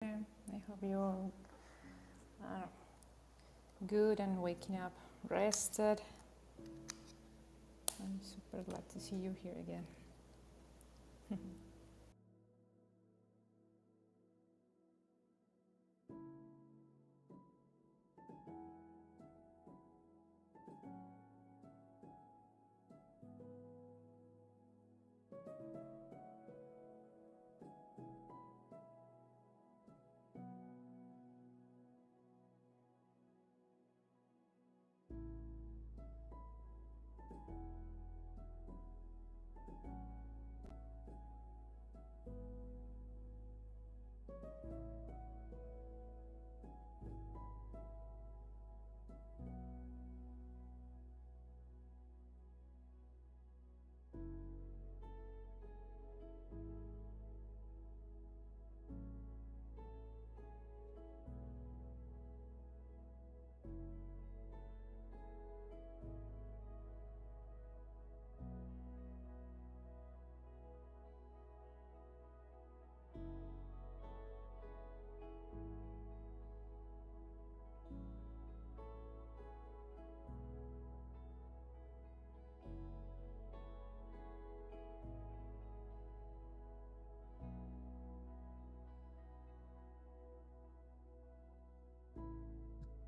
I hope you're good and waking up rested. I'm super glad to see you here again.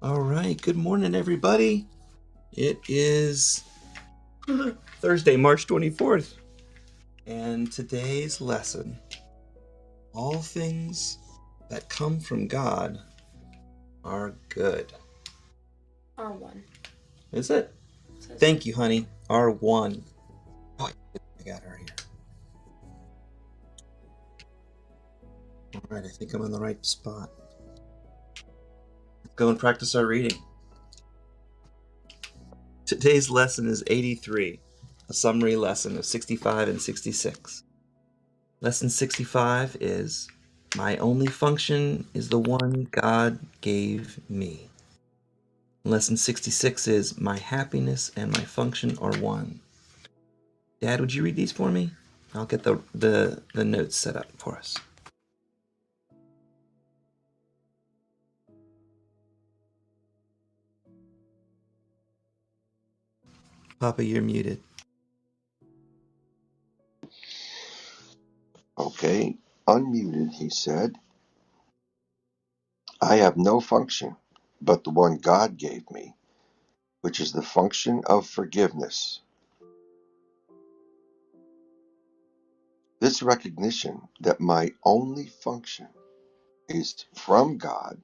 All right, good morning, everybody. It is Thursday, March 24th, and today's lesson, all things that come from God are good. R1. Is it? Thank you, honey. R1. Oh, I got her here. All right, I think I'm in the right spot. Let's go and practice our reading. Today's lesson is 83, a summary lesson of 65 and 66. Lesson 65 is, my only function is the one God gave me. Lesson 66 is, my happiness and my function are one. Dad, would you read these for me? I'll get the notes set up for us. Papa, you're muted. Okay, unmuted, he said, I have no function but the one God gave me, which is the function of forgiveness. This recognition that my only function is from God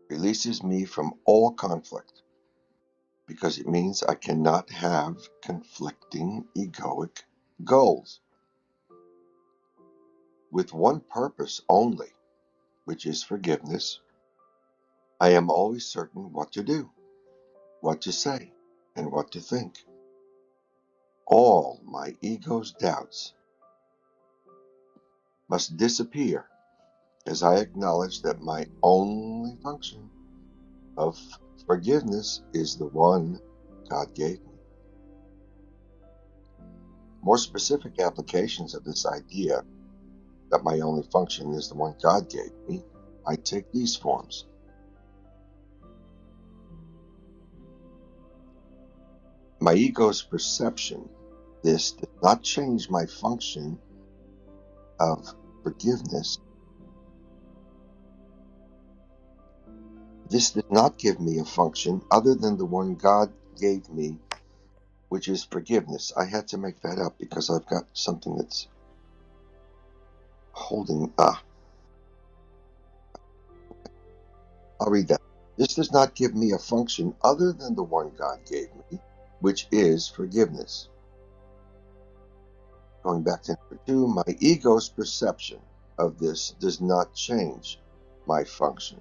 releases me from all conflict, because it means I cannot have conflicting egoic goals. With one purpose only, which is forgiveness, I am always certain what to do, what to say, and what to think. All my ego's doubts must disappear as I acknowledge that my only function of forgiveness is the one God gave me. More specific applications of this idea that my only function is the one God gave me, I take these forms. My ego's perception, this does not change my function of forgiveness. This does not give me a function other than the one God gave me, which is forgiveness. I had to make that up because I've got something that's holding. I'll read that. This does not give me a function other than the one God gave me, which is forgiveness. Going back to number 2, my ego's perception of this does not change my function.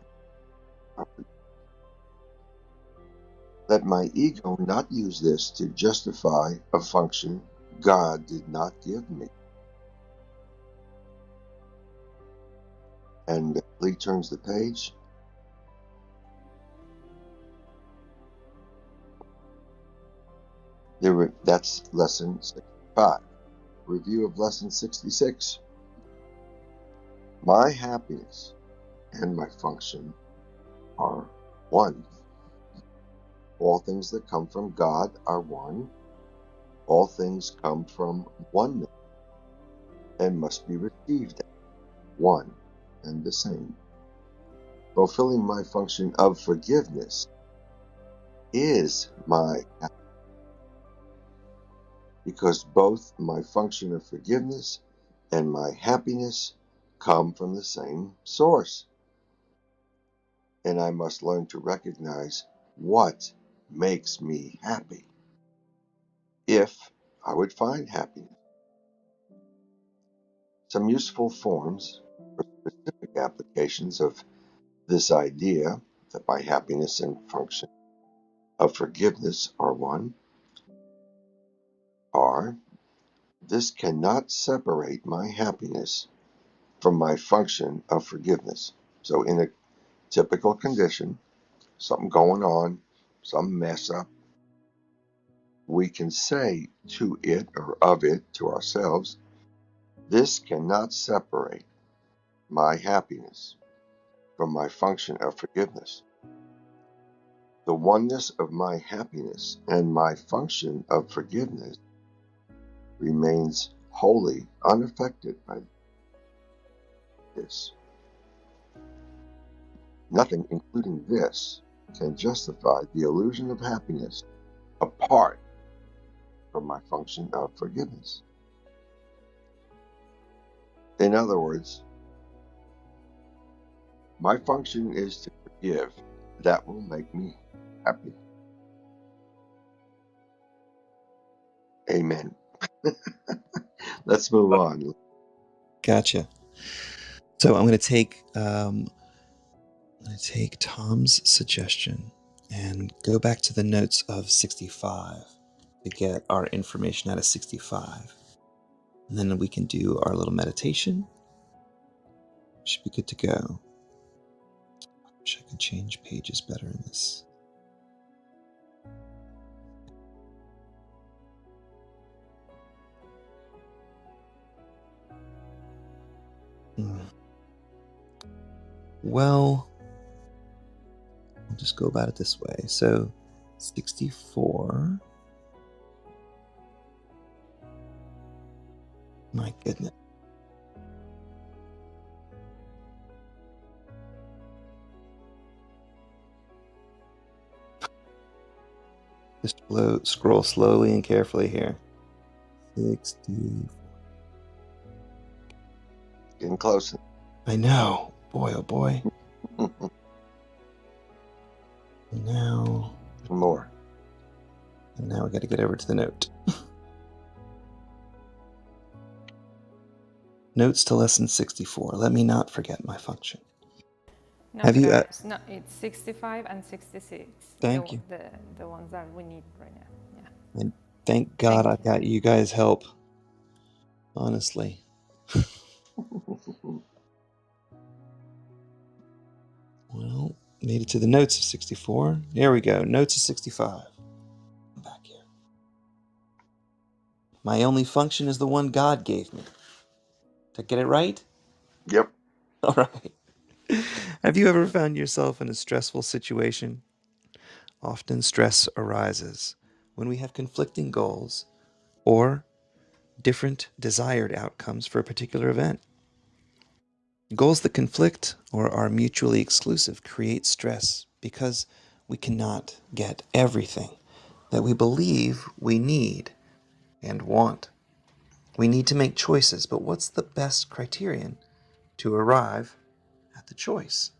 Let my ego not use this to justify a function God did not give me. And Lee turns the page. That's lesson 65. Review of lesson 66. My happiness and my function are one. All things that come from God are one. All things come from oneness and must be received as one and the same. Fulfilling my function of forgiveness is my happiness, because both my function of forgiveness and my happiness come from the same source. And I must learn to recognize what makes me happy if I would find happiness. Some useful forms for specific applications of this idea that my happiness and function of forgiveness are one are: this cannot separate my happiness from my function of forgiveness. So in a typical condition, something going on, some mess up, we can say to it or of it to ourselves, this cannot separate my happiness from my function of forgiveness. The oneness of my happiness and my function of forgiveness remains wholly unaffected by this. Nothing, including this, can justify the illusion of happiness apart from my function of forgiveness. In other words, my function is to forgive. That will make me happy. Amen. Let's move on. Gotcha. So I'm going to take Tom's suggestion and go back to the notes of 65 to get our information out of 65. And then we can do our little meditation. Should be good to go. Wish I could change pages better in this. Well, I'll just go about it this way. So 64. My goodness. Just scroll slowly and carefully here. 60. Getting closer. I know. Boy, oh boy. Now. More. And now we got to get over to the note. Notes to lesson 64. Let me not forget my function. No, Have you, no, it's 65 and 66. Thank you. The ones that we need right now. Yeah. And thank God Thank I got you guys' help. Honestly. Well, made it to the notes of 64. There we go. Notes of 65. I'm back here. My only function is the one God gave me. Did I get it right? Yep. All right. Have you ever found yourself in a stressful situation? Often stress arises when we have conflicting goals or different desired outcomes for a particular event. Goals that conflict or are mutually exclusive create stress because we cannot get everything that we believe we need and want. We need to make choices, but what's the best criterion to arrive at the choice?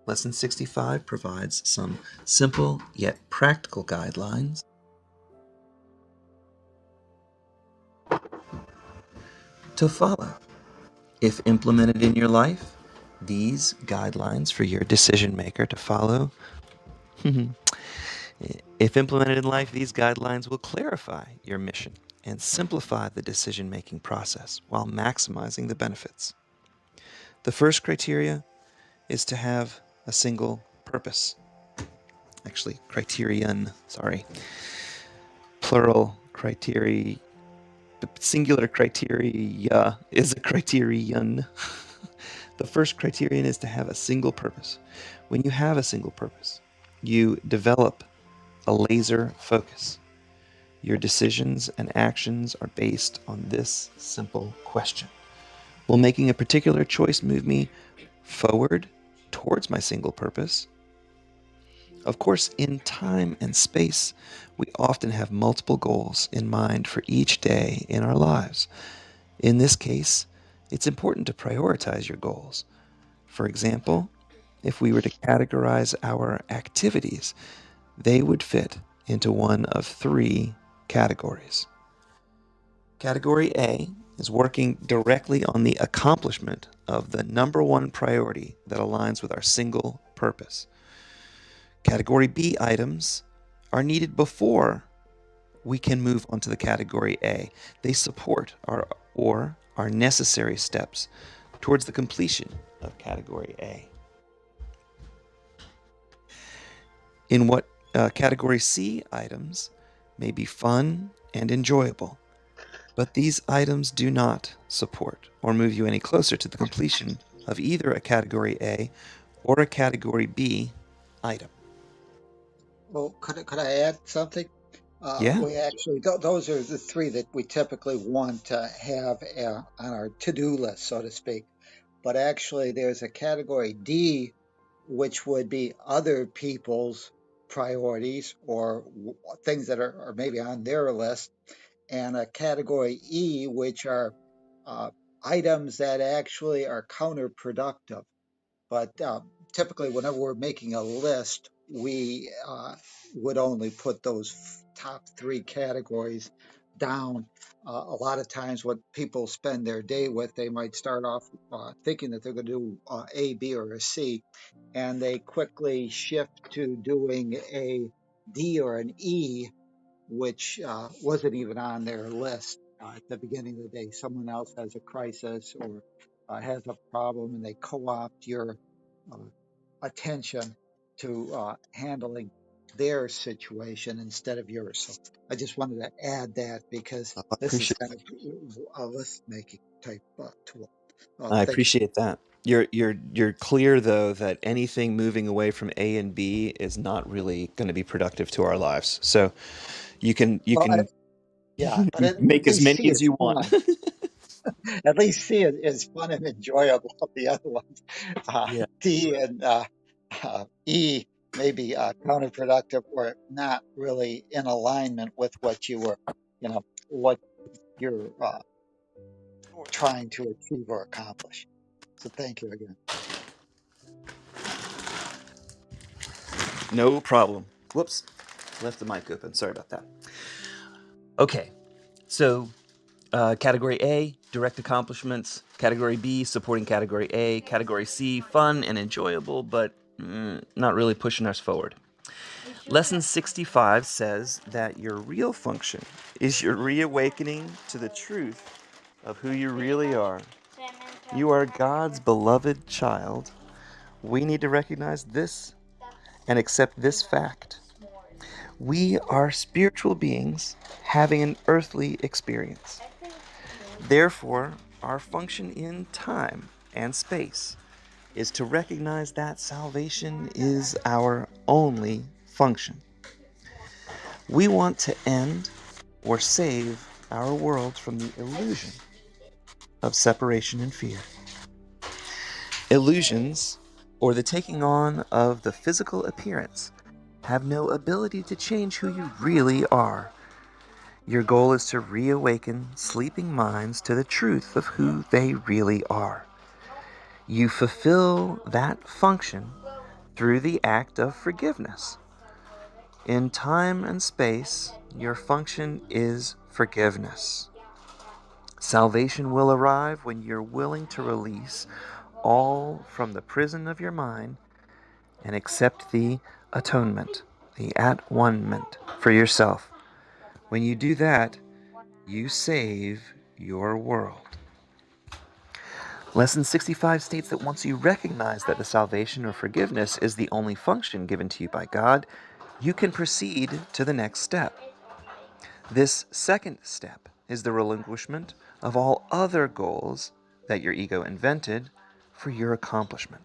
Lesson 65 provides some simple yet practical guidelines to follow. If implemented in your life, these guidelines for your decision maker to follow, if implemented in life, these guidelines will clarify your mission and simplify the decision-making process while maximizing the benefits. The first criteria is to have a single purpose. Actually, criterion, sorry. Plural, criterion. The singular criteria is a criterion. The first criterion is to have a single purpose. When you have a single purpose, you develop a laser focus. Your decisions and actions are based on this simple question. Will making a particular choice move me forward towards my single purpose? Of course, in time and space, we often have multiple goals in mind for each day in our lives. In this case, it's important to prioritize your goals. For example, if we were to categorize our activities, they would fit into one of three categories. Category A is working directly on the accomplishment of the number one priority that aligns with our single purpose. Category B items are needed before we can move on to the category A. They support or are necessary steps towards the completion of category A. In what category C items may be fun and enjoyable, but these items do not support or move you any closer to the completion of either a category A or a category B item. Well, could I add something? Yeah. We actually, those are the three that we typically want to have on our to-do list, so to speak. But actually, there's a category D, which would be other people's priorities or things that are maybe on their list, and a category E, which are uh, items that actually are counterproductive. But typically, whenever we're making a list, we would only put those top three categories down. A lot of times, what people spend their day with, they might start off thinking that they're going to do A, B, or a C, and they quickly shift to doing a D or an E, which wasn't even on their list at the beginning of the day. Someone else has a crisis or has a problem, and they co-opt your uh, attention to handling their situation instead of yours. So I just wanted to add that because I this is appreciate kind of a list making type tool. I Thank you. appreciate that. You're clear though that anything moving away from A and B is not really going to be productive to our lives. So you Well, can yeah, but at make as least many C as is you want. fun. At least C is fun and enjoyable. The other ones, Yeah. D and E, may be counterproductive or not really in alignment with what you were, what you're trying to achieve or accomplish. So thank you again. No problem. Whoops. Left the mic open. Sorry about that. Okay. So category A, direct accomplishments. Category B, supporting category A. Category C, fun and enjoyable, but not really pushing us forward. Lesson 65 says that your real function is your reawakening to the truth of who you really are. You are God's beloved child. We need to recognize this and accept this fact. We are spiritual beings having an earthly experience. Therefore, our function in time and space is to recognize that salvation is our only function. We want to end or save our world from the illusion of separation and fear. Illusions, or the taking on of the physical appearance, have no ability to change who you really are. Your goal is to reawaken sleeping minds to the truth of who they really are. You fulfill that function through the act of forgiveness. In time and space, your function is forgiveness. Salvation will arrive when you're willing to release all from the prison of your mind and accept the atonement, the at-one-ment for yourself. When you do that, you save your world. Lesson 65 states that once you recognize that the salvation or forgiveness is the only function given to you by God, you can proceed to the next step. This second step is the relinquishment of all other goals that your ego invented for your accomplishment.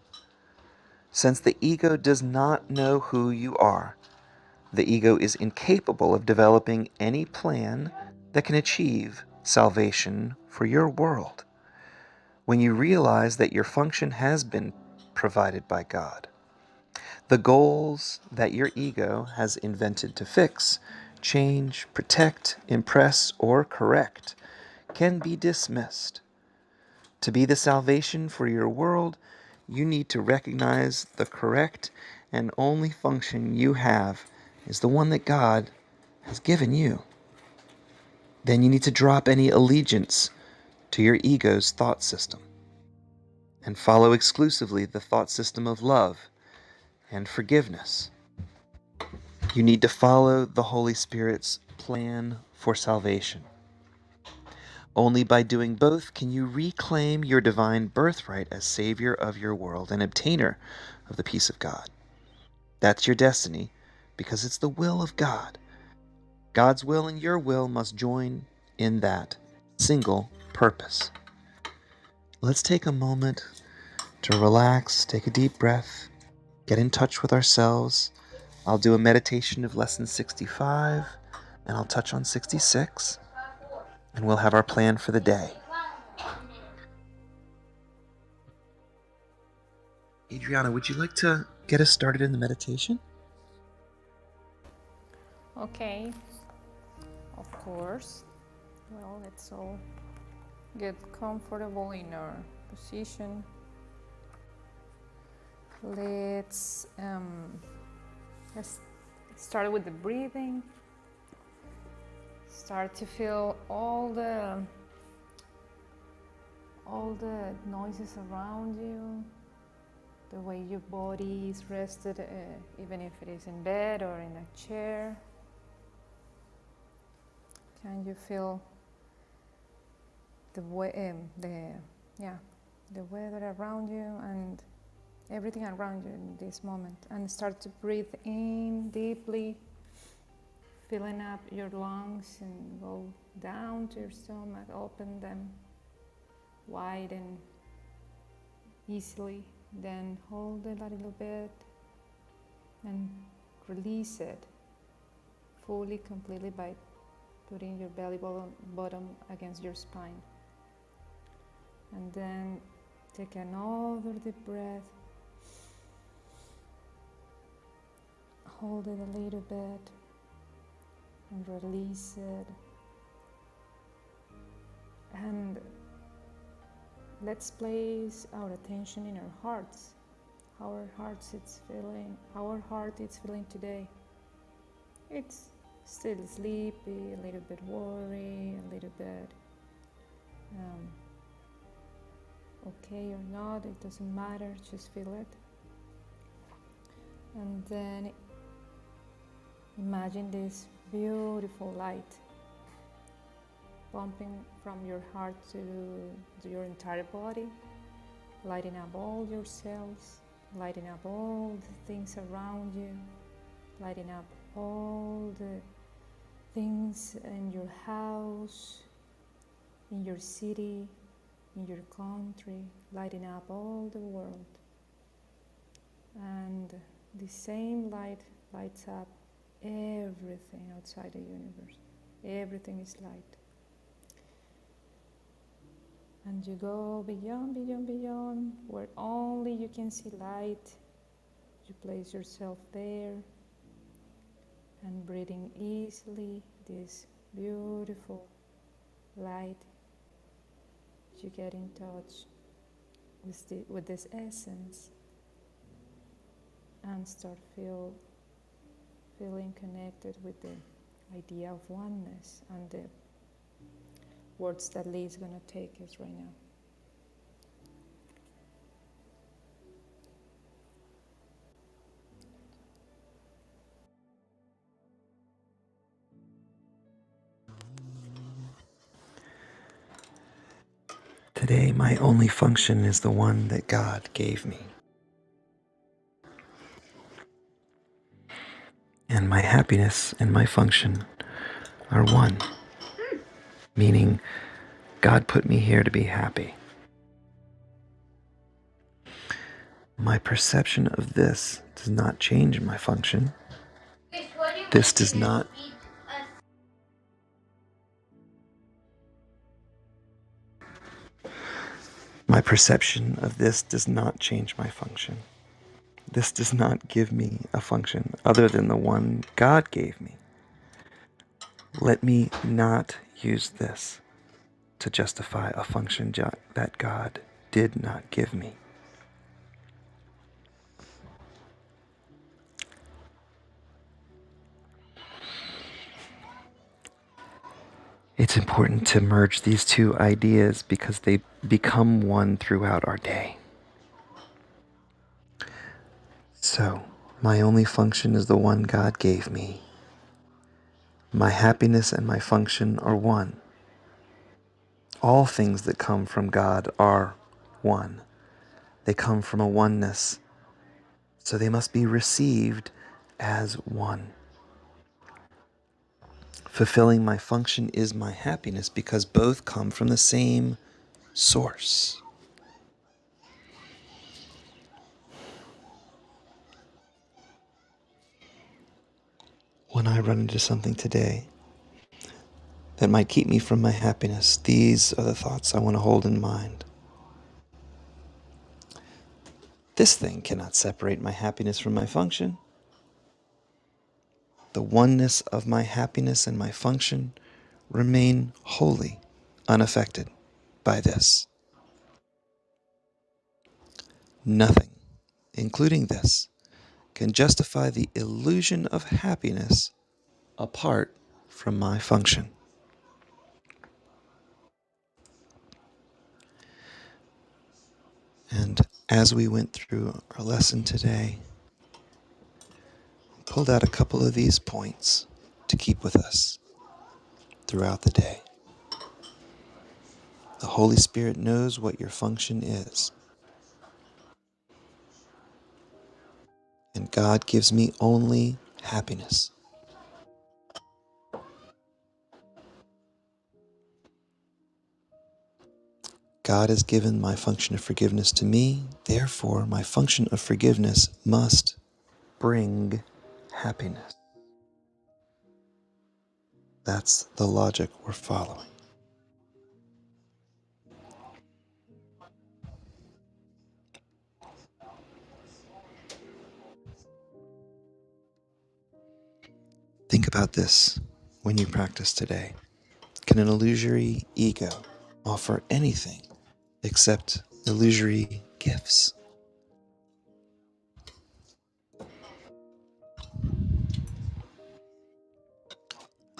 Since the ego does not know who you are, the ego is incapable of developing any plan that can achieve salvation for your world. When you realize that your function has been provided by God, the goals that your ego has invented to fix, change, protect, impress, or correct can be dismissed. To be the salvation for your world, you need to recognize the correct and only function you have is the one that God has given you. Then you need to drop any allegiance to your ego's thought system and follow exclusively the thought system of love and forgiveness. You need to follow the Holy Spirit's plan for salvation. Only by doing both can you reclaim your divine birthright as Savior of your world and obtainer of the peace of God. That's your destiny, because it's the will of God. God's will and your will must join in that single purpose. Let's take a moment to relax, take a deep breath, get in touch with ourselves. I'll do a meditation of lesson 65, and I'll touch on 66, and we'll have our plan for the day. Adriana, would you like to get us started in the meditation? Okay, of course. Well, let's all get comfortable in our position. Let's start with the breathing. Start to feel all the noises around you, the way your body is rested, even if it is in bed or in a chair. Can you feel the weather around you and everything around you in this moment? And start to breathe in deeply, filling up your lungs, and go down to your stomach, open them wide and easily. Then hold it a little bit and release it fully, completely, by putting your belly bottom against your spine. And then take another deep breath. Hold it a little bit and release it. And let's place our attention in our hearts. Our heart is feeling today. It's still sleepy, a little bit worried, a little bit okay or not, it doesn't matter, just feel it. And then imagine this beautiful light pumping from your heart to your entire body, lighting up all your cells, lighting up all the things around you, lighting up all the things in your house, in your city, in your country, lighting up all the world. And the same light lights up everything outside the universe. Everything is light. And you go beyond, beyond, beyond, where only you can see light. You place yourself there and breathing easily this beautiful light. You get in touch with this essence and start feeling connected with the idea of oneness and the words that Lee is going to take us right now. Today, my only function is the one that God gave me. And my happiness and my function are one. meaning God put me here to be happy. My perception of this does not change my function. This does not My perception of this does not change my function. This does not give me a function other than the one God gave me. Let me not use this to justify a function that God did not give me. It's important to merge these two ideas because they become one throughout our day. So, my only function is the one God gave me. My happiness and my function are one. All things that come from God are one. They come from a oneness, so they must be received as one. Fulfilling my function is my happiness because both come from the same source. When I run into something today that might keep me from my happiness, these are the thoughts I want to hold in mind. This thing cannot separate my happiness from my function. The oneness of my happiness and my function remain wholly unaffected by this. Nothing, including this, can justify the illusion of happiness apart from my function. And as we went through our lesson today, we pulled out a couple of these points to keep with us throughout the day. The Holy Spirit knows what your function is. And God gives me only happiness. God has given my function of forgiveness to me, therefore my function of forgiveness must bring happiness. That's the logic we're following. Think about this when you practice today. Can an illusory ego offer anything except illusory gifts?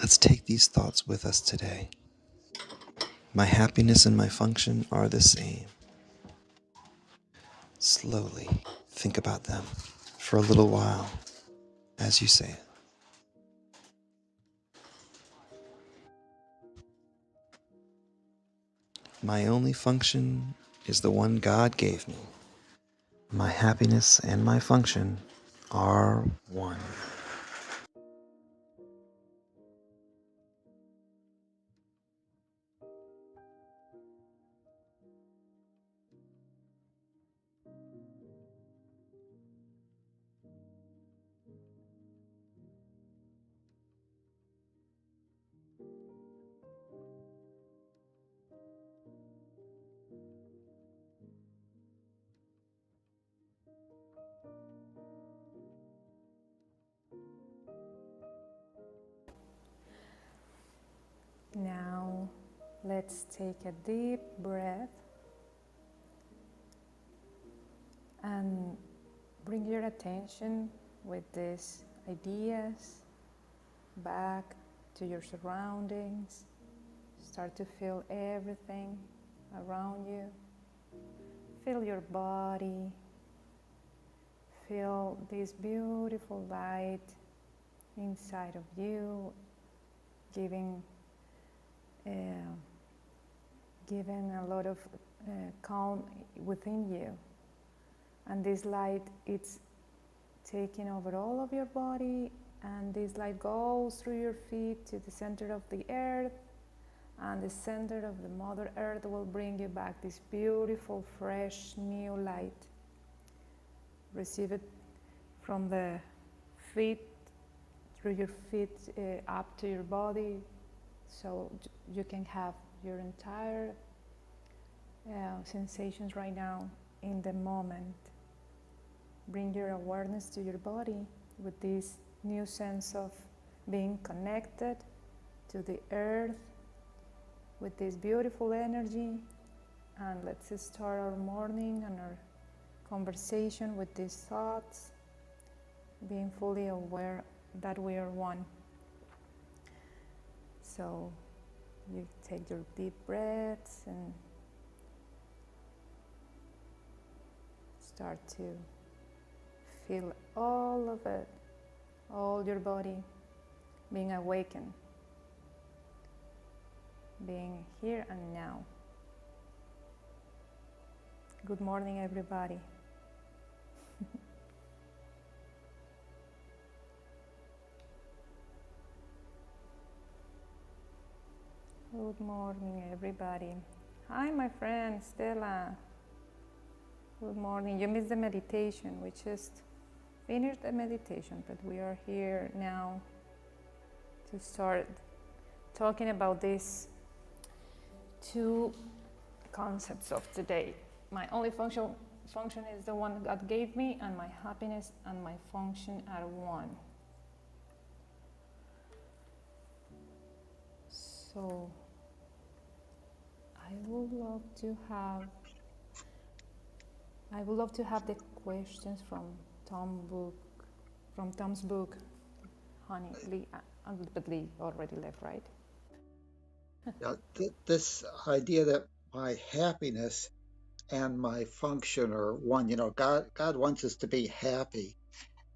Let's take these thoughts with us today. My happiness and my function are the same. Slowly think about them for a little while as you say it. My only function is the one God gave me. My happiness and my function are one. Now, let's take a deep breath and bring your attention with these ideas back to your surroundings. Start to feel everything around you. Feel your body. Feel this beautiful light inside of you, giving a lot of calm within you. And this light, it's taking over all of your body, and this light goes through your feet to the center of the earth, And the center of the Mother Earth will bring you back this beautiful, fresh, new light. Receive it from the feet, through your feet up to your body, so you can have your entire sensations right now in the moment. Bring your awareness to your body with this new sense of being connected to the earth with this beautiful energy. And let's start our morning and our conversation with these thoughts, being fully aware that we are one. So you take your deep breaths and start to feel all of it, all your body being awakened, being here and now. Good morning, everybody. Good morning, everybody. Hi, my friend Stella. Good morning. You missed the meditation. We just finished the meditation, but we are here now to start talking about these two concepts of today. My only function is the one God gave me, and my happiness and my function are one. So I would love to have the questions from Tom's book. Honey, Lee, but Lee already left, right? Yeah, this idea that my happiness and my function are one. God wants us to be happy.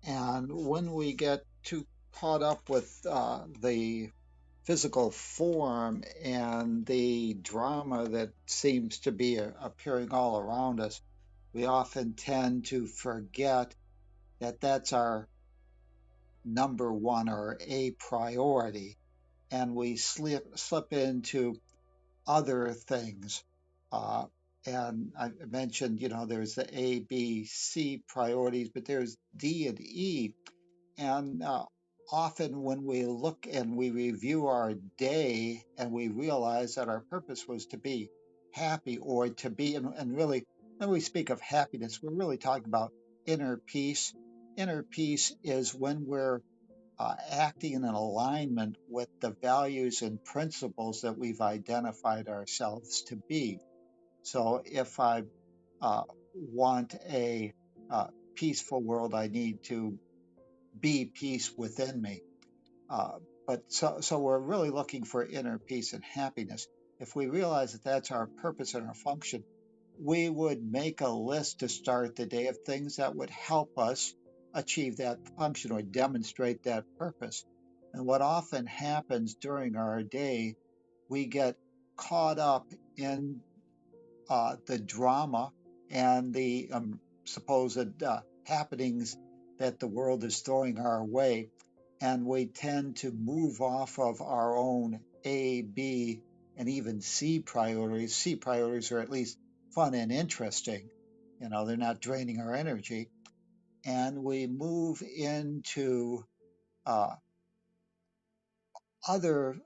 And when we get too caught up with the physical form and the drama that seems to be appearing all around us, we often tend to forget that that's our number one or a priority, and we slip into other things. Uh, and I mentioned, there's the A, B, C priorities, but there's D and E. And often when we look and we review our day and we realize that our purpose was to be happy or to be, and really, when we speak of happiness, we're really talking about inner peace. Inner peace is when we're acting in an alignment with the values and principles that we've identified ourselves to be. So if I want a peaceful world, I need to be peace within me. But we're really looking for inner peace and happiness. If we realize that that's our purpose and our function, we would make a list to start the day of things that would help us achieve that function or demonstrate that purpose. And what often happens during our day, we get caught up in the drama and the supposed happenings that the world is throwing our way. And we tend to move off of our own A, B, and even C priorities. C priorities are at least fun and interesting. They're not draining our energy. And we move into uh, other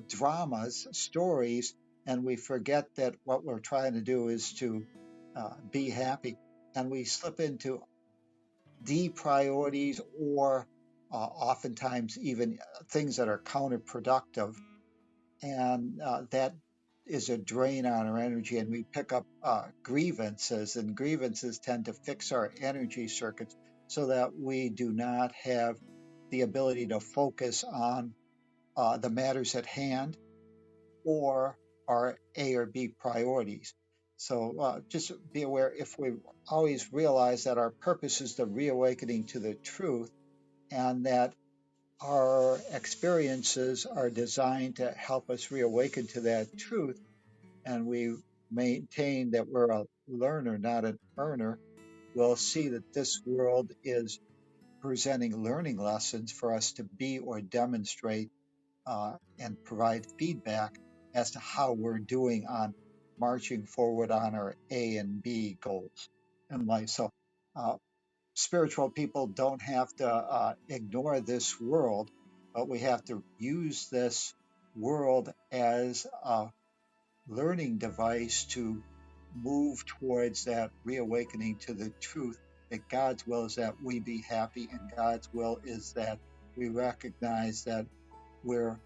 dramas, stories, and we forget that what we're trying to do is to be happy. And we slip into D priorities or oftentimes even things that are counterproductive. And that is a drain on our energy. And we pick up grievances, and grievances tend to fix our energy circuits so that we do not have the ability to focus on the matters at hand or our A or B priorities. So just be aware, if we always realize that our purpose is the reawakening to the truth, and that our experiences are designed to help us reawaken to that truth, and we maintain that we're a learner, not an earner, we'll see that this world is presenting learning lessons for us to be or demonstrate and provide feedback as to how we're doing on marching forward on our A and B goals in life. So spiritual people don't have to ignore this world, but we have to use this world as a learning device to move towards that reawakening to the truth that God's will is that we be happy, and God's will is that we recognize that we're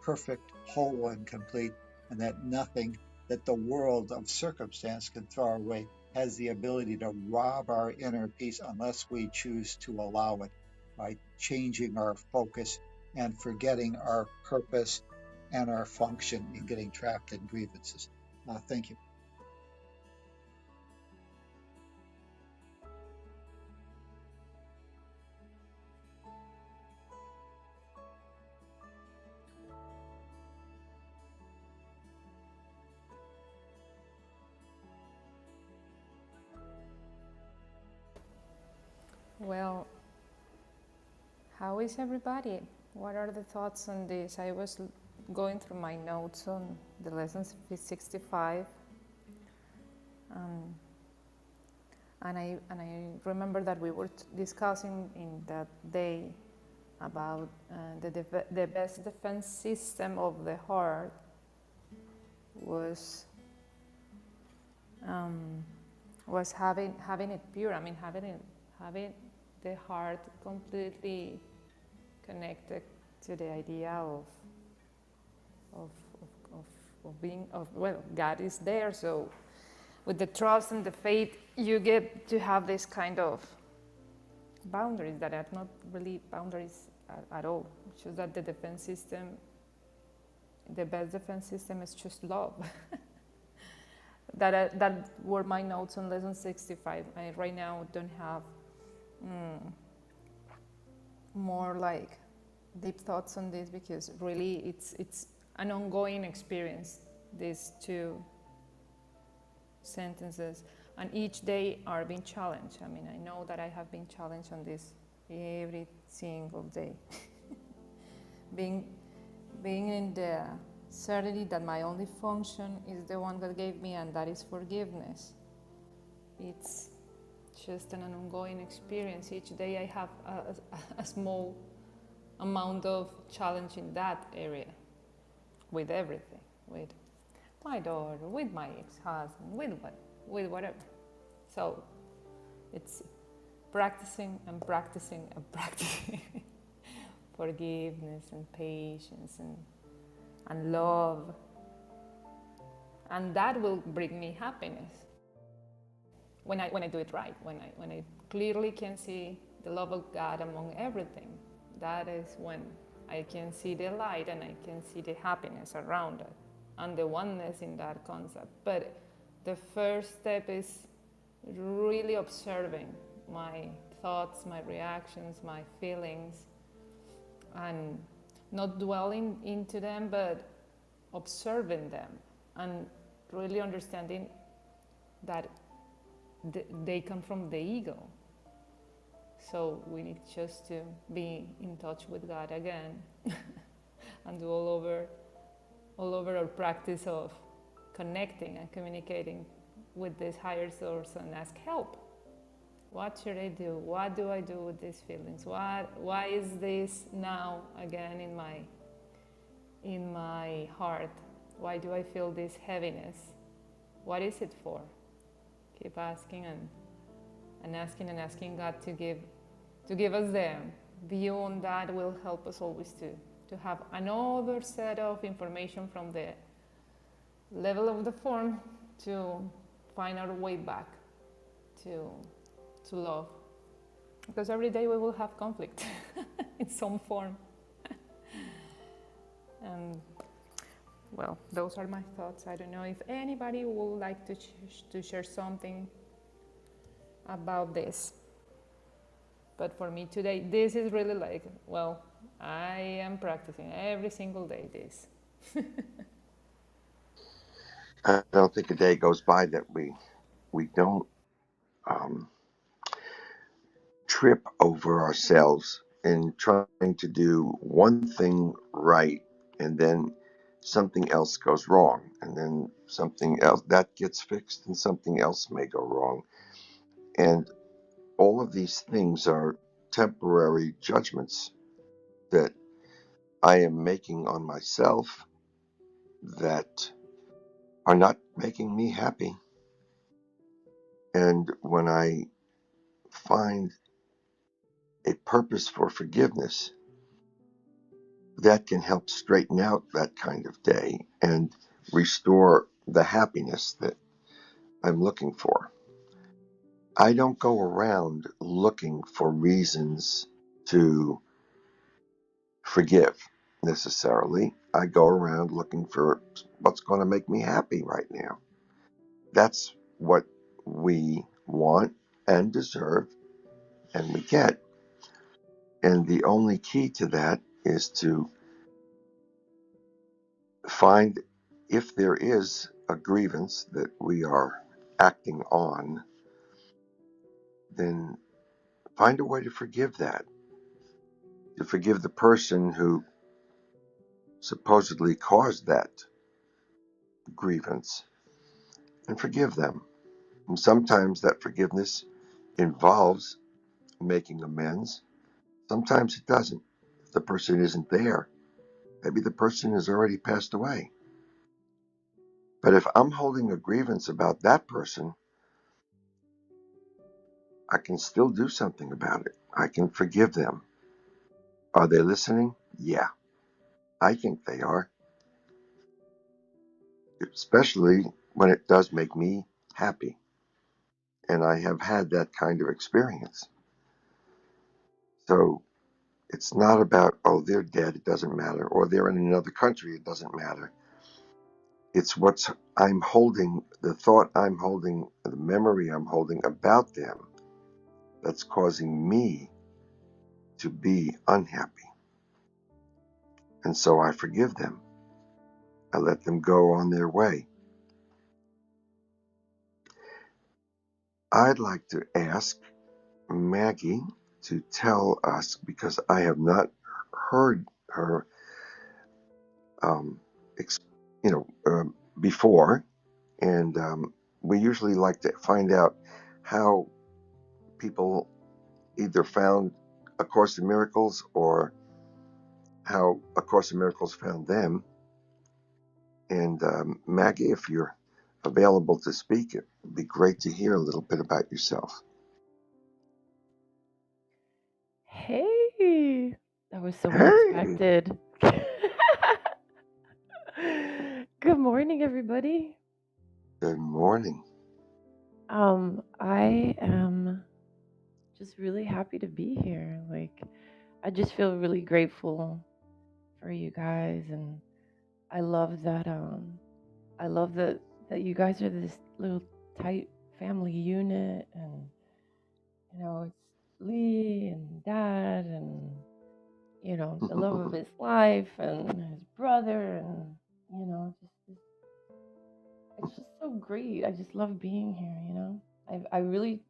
perfect, whole, and complete, and that nothing that the world of circumstance can throw our way has the ability to rob our inner peace unless we choose to allow it by changing our focus and forgetting our purpose and our function in getting trapped in grievances. Thank you. Well, how is everybody? What are the thoughts on this? I was going through my notes on the lessons 65, and I remember that we were discussing in that day about the best defense system of the heart was having it pure. I mean, having the heart completely connected to the idea of being well, God is there. So with the trust and the faith, you get to have this kind of boundaries that are not really boundaries at all. It's just that the defense system, the best defense system, is just love. That were my notes on lesson 65. I right now don't have more like deep thoughts on this, because really it's an ongoing experience, these two sentences, and each day are being challenged. I mean, I know that I have been challenged on this every single day. being in the certainty that my only function is the one that gave me, and that is forgiveness. It's just an ongoing experience. Each day I have a small amount of challenge in that area, with everything, with my daughter, with my ex-husband, with whatever. So it's practicing and practicing and practicing forgiveness and patience and love, and that will bring me happiness when I do it right, when I clearly can see the love of God among everything. That is when I can see the light and I can see the happiness around it and the oneness in that concept. But the first step is really observing my thoughts, my reactions, my feelings, and not dwelling into them, but observing them and really understanding that they come from the ego. So we need just to be in touch with God again and do all over our practice of connecting and communicating with this higher source and ask help. What should I do? What do I do with these feelings? Why is this now again in my heart? Why do I feel this heaviness? What is it for? Keep asking and asking God to give us the view on that. Will help us always to have another set of information from the level of the form to find our way back to love. Because every day we will have conflict in some form. And well, those are my thoughts. I don't know if anybody would like to share something about this. But for me today, this is really like, well, I am practicing every single day this. I don't think a day goes by that we don't trip over ourselves in trying to do one thing right, and then something else goes wrong, and then something else that gets fixed, and something else may go wrong. And all of these things are temporary judgments that I am making on myself that are not making me happy. And when I find a purpose for forgiveness, that can help straighten out that kind of day and restore the happiness that I'm looking for. I don't go around looking for reasons to forgive necessarily. I go around looking for what's going to make me happy right now. That's what we want and deserve and we get. And the only key to that is to find, if there is a grievance that we are acting on, then find a way to forgive that, to forgive the person who supposedly caused that grievance, and forgive them. And sometimes that forgiveness involves making amends. Sometimes it doesn't. If the person isn't there, maybe the person has already passed away. But if I'm holding a grievance about that person, I can still do something about it. I can forgive them. Are they listening? Yeah, I think they are, especially when it does make me happy. And I have had that kind of experience. So it's not about, oh, they're dead, it doesn't matter, or they're in another country, it doesn't matter. It's what's I'm holding, the thought I'm holding, the memory I'm holding about them that's causing me to be unhappy. And so I forgive them. I let them go on their way. I'd like to ask Maggie to tell us, because I have not heard her, um, before, and we usually like to find out how people either found A Course in Miracles or how A Course in Miracles found them. And Maggie, if you're available to speak, it would be great to hear a little bit about yourself. Hey, that was so Hey, unexpected. Good morning, everybody. good morning. I am just really happy to be here. Like, I just feel really grateful for you guys, and I love that. I love that you guys are this little tight family unit, and it's Lee and Dad, and the love of his life and his brother, and it's just so great. I just love being here. I really,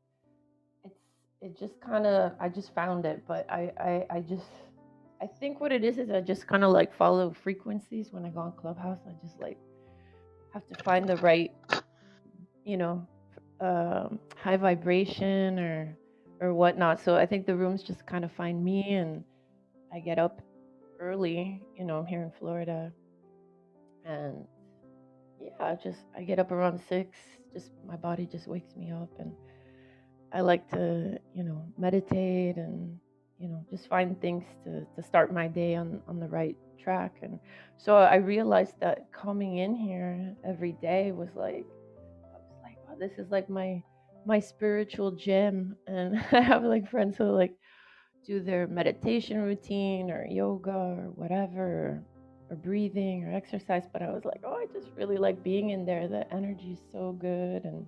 it just kind of, I just found it, but I think what it is I just kind of like follow frequencies when I go on Clubhouse. I just like have to find the right, you know high vibration or whatnot. So I think the rooms just kind of find me, and I get up early. I'm here in Florida, and yeah, I get up around 6. Just my body just wakes me up, and I like to meditate, and just find things to start my day on the right track. And so I realized that coming in here every day was like, I was like, wow, this is like my spiritual gym. And I have like friends who like do their meditation routine or yoga or whatever, or breathing or exercise. But I was like, oh, I just really like being in there. The energy is so good. And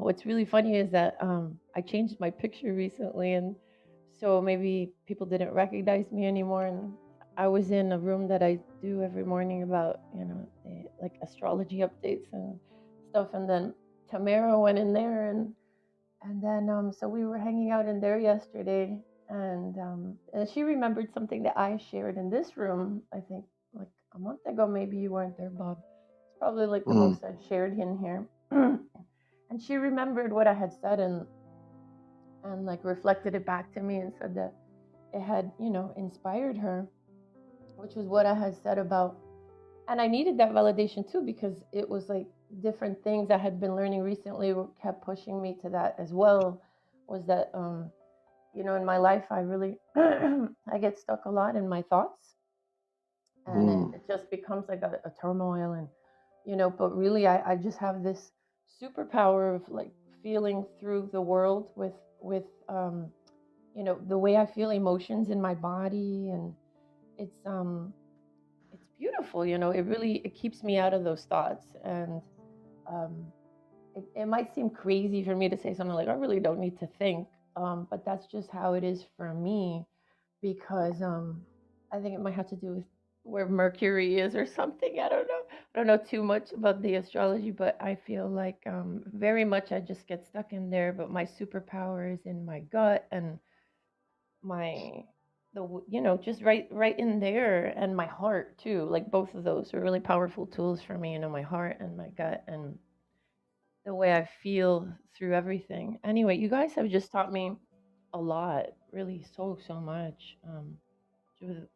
what's really funny is that I changed my picture recently, and so maybe people didn't recognize me anymore. And I was in a room that I do every morning about like astrology updates and stuff. And then Tamara went in there, and then so we were hanging out in there yesterday, and she remembered something that I shared in this room, I think like a month ago. Maybe you weren't there, Bob. It's probably like the Mm. most I've shared in here. And she remembered what I had said, and like reflected it back to me and said that it had, inspired her, which was what I had said about. And I needed that validation too, because it was like different things I had been learning recently kept pushing me to that as well. Was that, in my life, I really, I get stuck a lot in my thoughts, and it just becomes like a turmoil, and, but really, I just have this superpower of like feeling through the world with the way I feel emotions in my body, and it's it's beautiful. It keeps me out of those thoughts, and um it might seem crazy for me to say something like I really don't need to think, but that's just how it is for me, because I think it might have to do with where Mercury is or something. I don't know too much about the astrology, but I feel like very much I just get stuck in there, but my superpower is in my gut, and my just right in there, and my heart too. Like both of those are really powerful tools for me, my heart and my gut, and the way I feel through everything. Anyway, you guys have just taught me a lot, really, so much,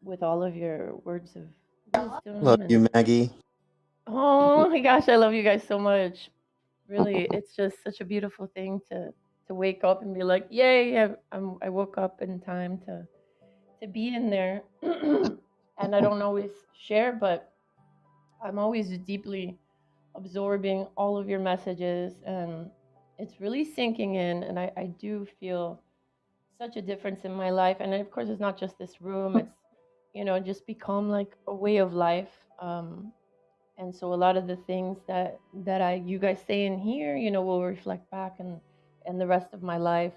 with all of your words of Love wisdom. And you, Maggie. oh my gosh, I love you guys so much. Really, it's just such a beautiful thing to wake up and be like, yay, I woke up in time to be in there. And I don't always share, but I'm always deeply absorbing all of your messages, and it's really sinking in, and I do feel such a difference in my life. And of course, it's not just this room, it's just become like a way of life. And so a lot of the things that you guys say in here, will reflect back and the rest of my life.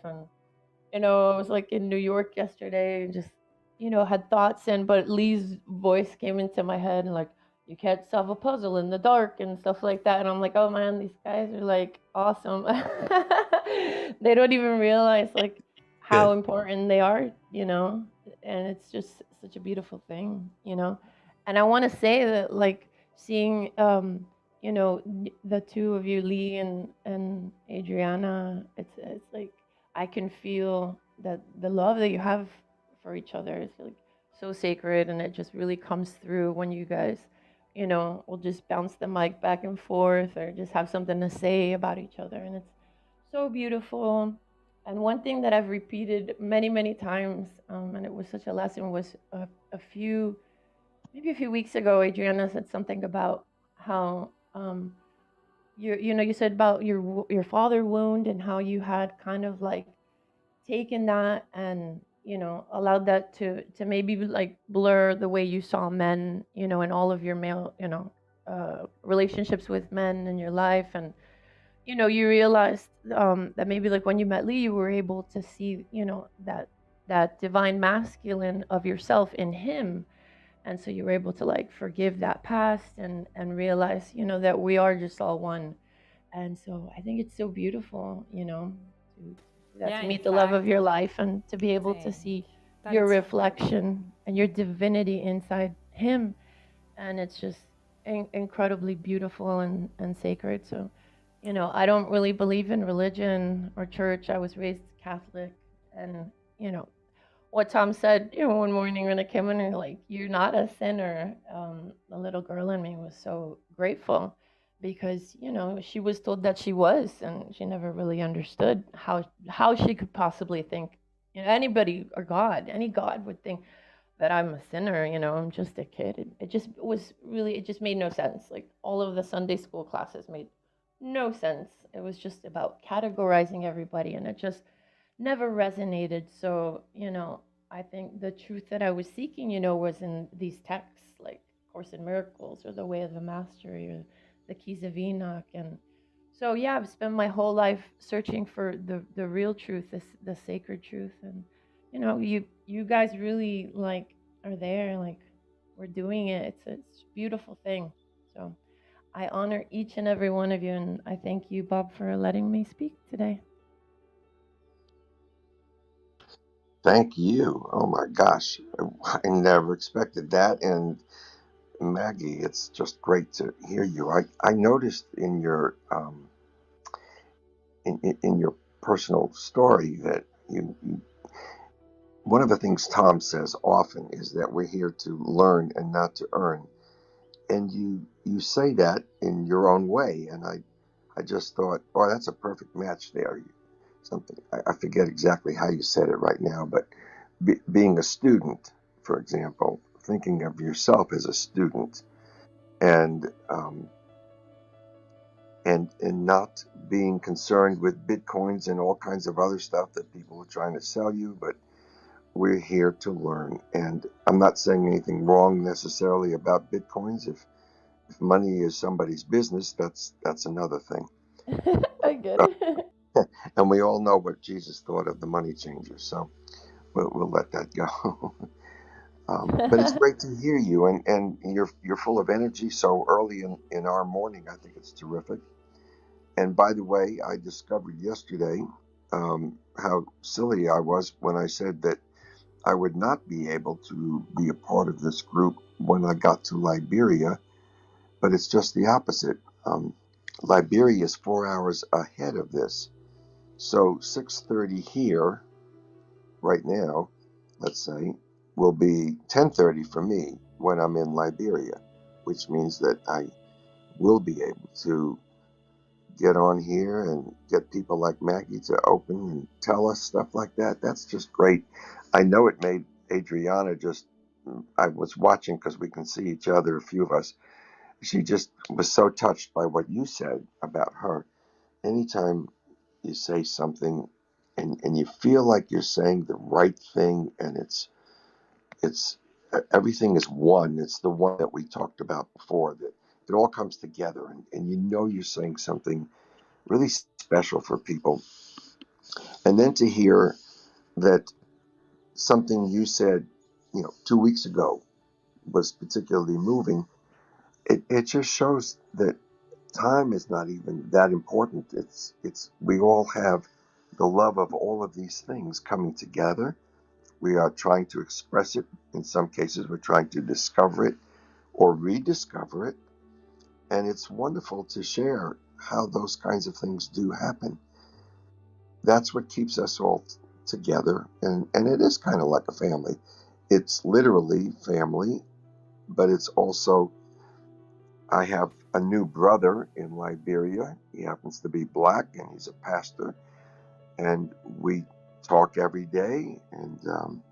And I was like in New York yesterday and just, had thoughts, but Lee's voice came into my head and like, you can't solve a puzzle in the dark and stuff like that. And I'm like, oh man, these guys are like awesome. They don't even realize like Good. how important they are, and it's just such a beautiful thing. And I want to say that like seeing, the two of you, Lee and Adriana, it's like, I can feel that the love that you have for each other is like so sacred, and it just really comes through when you guys, will just bounce the mic back and forth or just have something to say about each other, and it's so beautiful. And one thing that I've repeated many, many times, and it was such a lesson, was maybe a few weeks ago, Adriana said something about how you said about your father wound, and how you had kind of like taken that and allowed that to maybe like blur the way you saw men, in all of your male, relationships with men in your life. And you realized that maybe like when you met Lee, you were able to see that divine masculine of yourself in him, and so you were able to like forgive that past and realize that we are just all one. And so I think it's so beautiful, to meet the love of your life and to be able to see your reflection and your divinity inside him. And it's just incredibly beautiful and sacred. So, I don't really believe in religion or church. I was raised Catholic. And, what Tom said, one morning when I came in, and like, you're not a sinner. The little girl in me was so grateful, because she was told that she was, and she never really understood how she could possibly think, anybody or God, any God would think that I'm a sinner. I'm just a kid. It just made no sense. Like all of the Sunday school classes made no sense. It was just about categorizing everybody, and it just never resonated. So, I think the truth that I was seeking, was in these texts like Course in Miracles or The Way of the Mastery or the Keys of Enoch. And so, yeah, I've spent my whole life searching for the real truth, the sacred truth. And, you guys really like are there, like we're doing it. It's a beautiful thing. So I honor each and every one of you. And I thank you, Bob, for letting me speak today. Thank you. Oh my gosh. I never expected that. And Maggie, it's just great to hear you. I noticed in your in your personal story that you one of the things Tom says often is that we're here to learn and not to earn. And you say that in your own way. And I just thought, oh, that's a perfect match there. Something I forget exactly how you said it right now, but being a student, for example, thinking of yourself as a student, and and not being concerned with bitcoins and all kinds of other stuff that people are trying to sell you, but we're here to learn. And I'm not saying anything wrong necessarily about bitcoins. If money is somebody's business, that's another thing. I get Uh, it. and we all know what Jesus thought of the money changers, so we'll let that go. But it's great to hear you, and you're full of energy so early in our morning. I think it's terrific. And by the way, I discovered yesterday how silly I was when I said that I would not be able to be a part of this group when I got to Liberia, but it's just the opposite. Liberia is 4 hours ahead of this, so 6:30 here right now, let's say, will be 10:30 for me when I'm in Liberia, which means that I will be able to get on here and get people like Maggie to open and tell us stuff like that. That's just great. I know it made Adriana just, I was watching because we can see each other, a few of us. She just was so touched by what you said about her. Anytime you say something and you feel like you're saying the right thing, and it's everything is one. It's the one that we talked about before, that it all comes together, and you know you're saying something really special for people. And then to hear that something you said, 2 weeks ago was particularly moving, it just shows that time is not even that important. It's we all have the love of all of these things coming together. We are trying to express it. In some cases, we're trying to discover it or rediscover it. And it's wonderful to share how those kinds of things do happen. That's what keeps us all together. And it is kind of like a family. It's literally family, but it's also, I have a new brother in Liberia. He happens to be black and he's a pastor. And we talk every day, and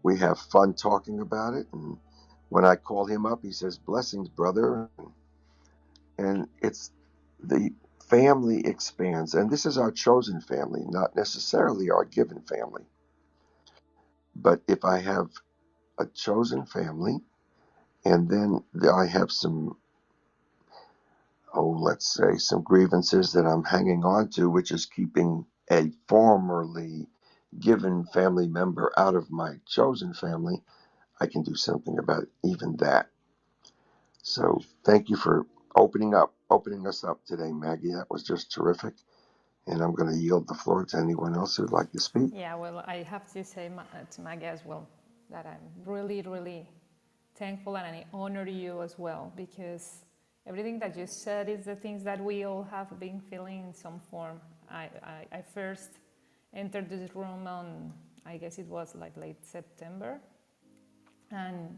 we have fun talking about it. And when I call him up, he says, "Blessings, brother." And it's the family expands. And this is our chosen family, not necessarily our given family. But if I have a chosen family, and then I have some, let's say, some grievances that I'm hanging on to, which is keeping a formerly given family member out of my chosen family, I can do something about even that. So thank you for opening us up today, Maggie. That was just terrific. And I'm going to yield the floor to anyone else who'd like to speak. Yeah, well, I have to say to Maggie as well that I'm really, really thankful, and I honor you as well, because everything that you said is the things that we all have been feeling in some form. I first entered this room on, I guess it was like late September, and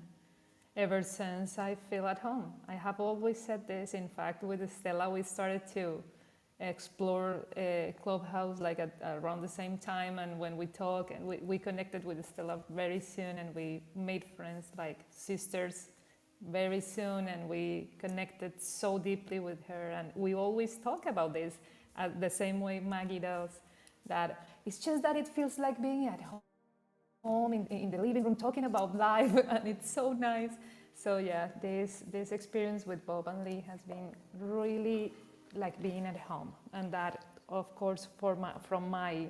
ever since I feel at home. I have always said this. In fact, with Stella, we started to explore Clubhouse like around the same time, and when we talk, and we connected with Stella very soon, and we made friends like sisters very soon, and we connected so deeply with her, and we always talk about this the same way Maggie does, that it's just that it feels like being at home in the living room talking about life, and it's so nice. So yeah, this experience with Bob and Lee has been really like being at home, and that, of course, from my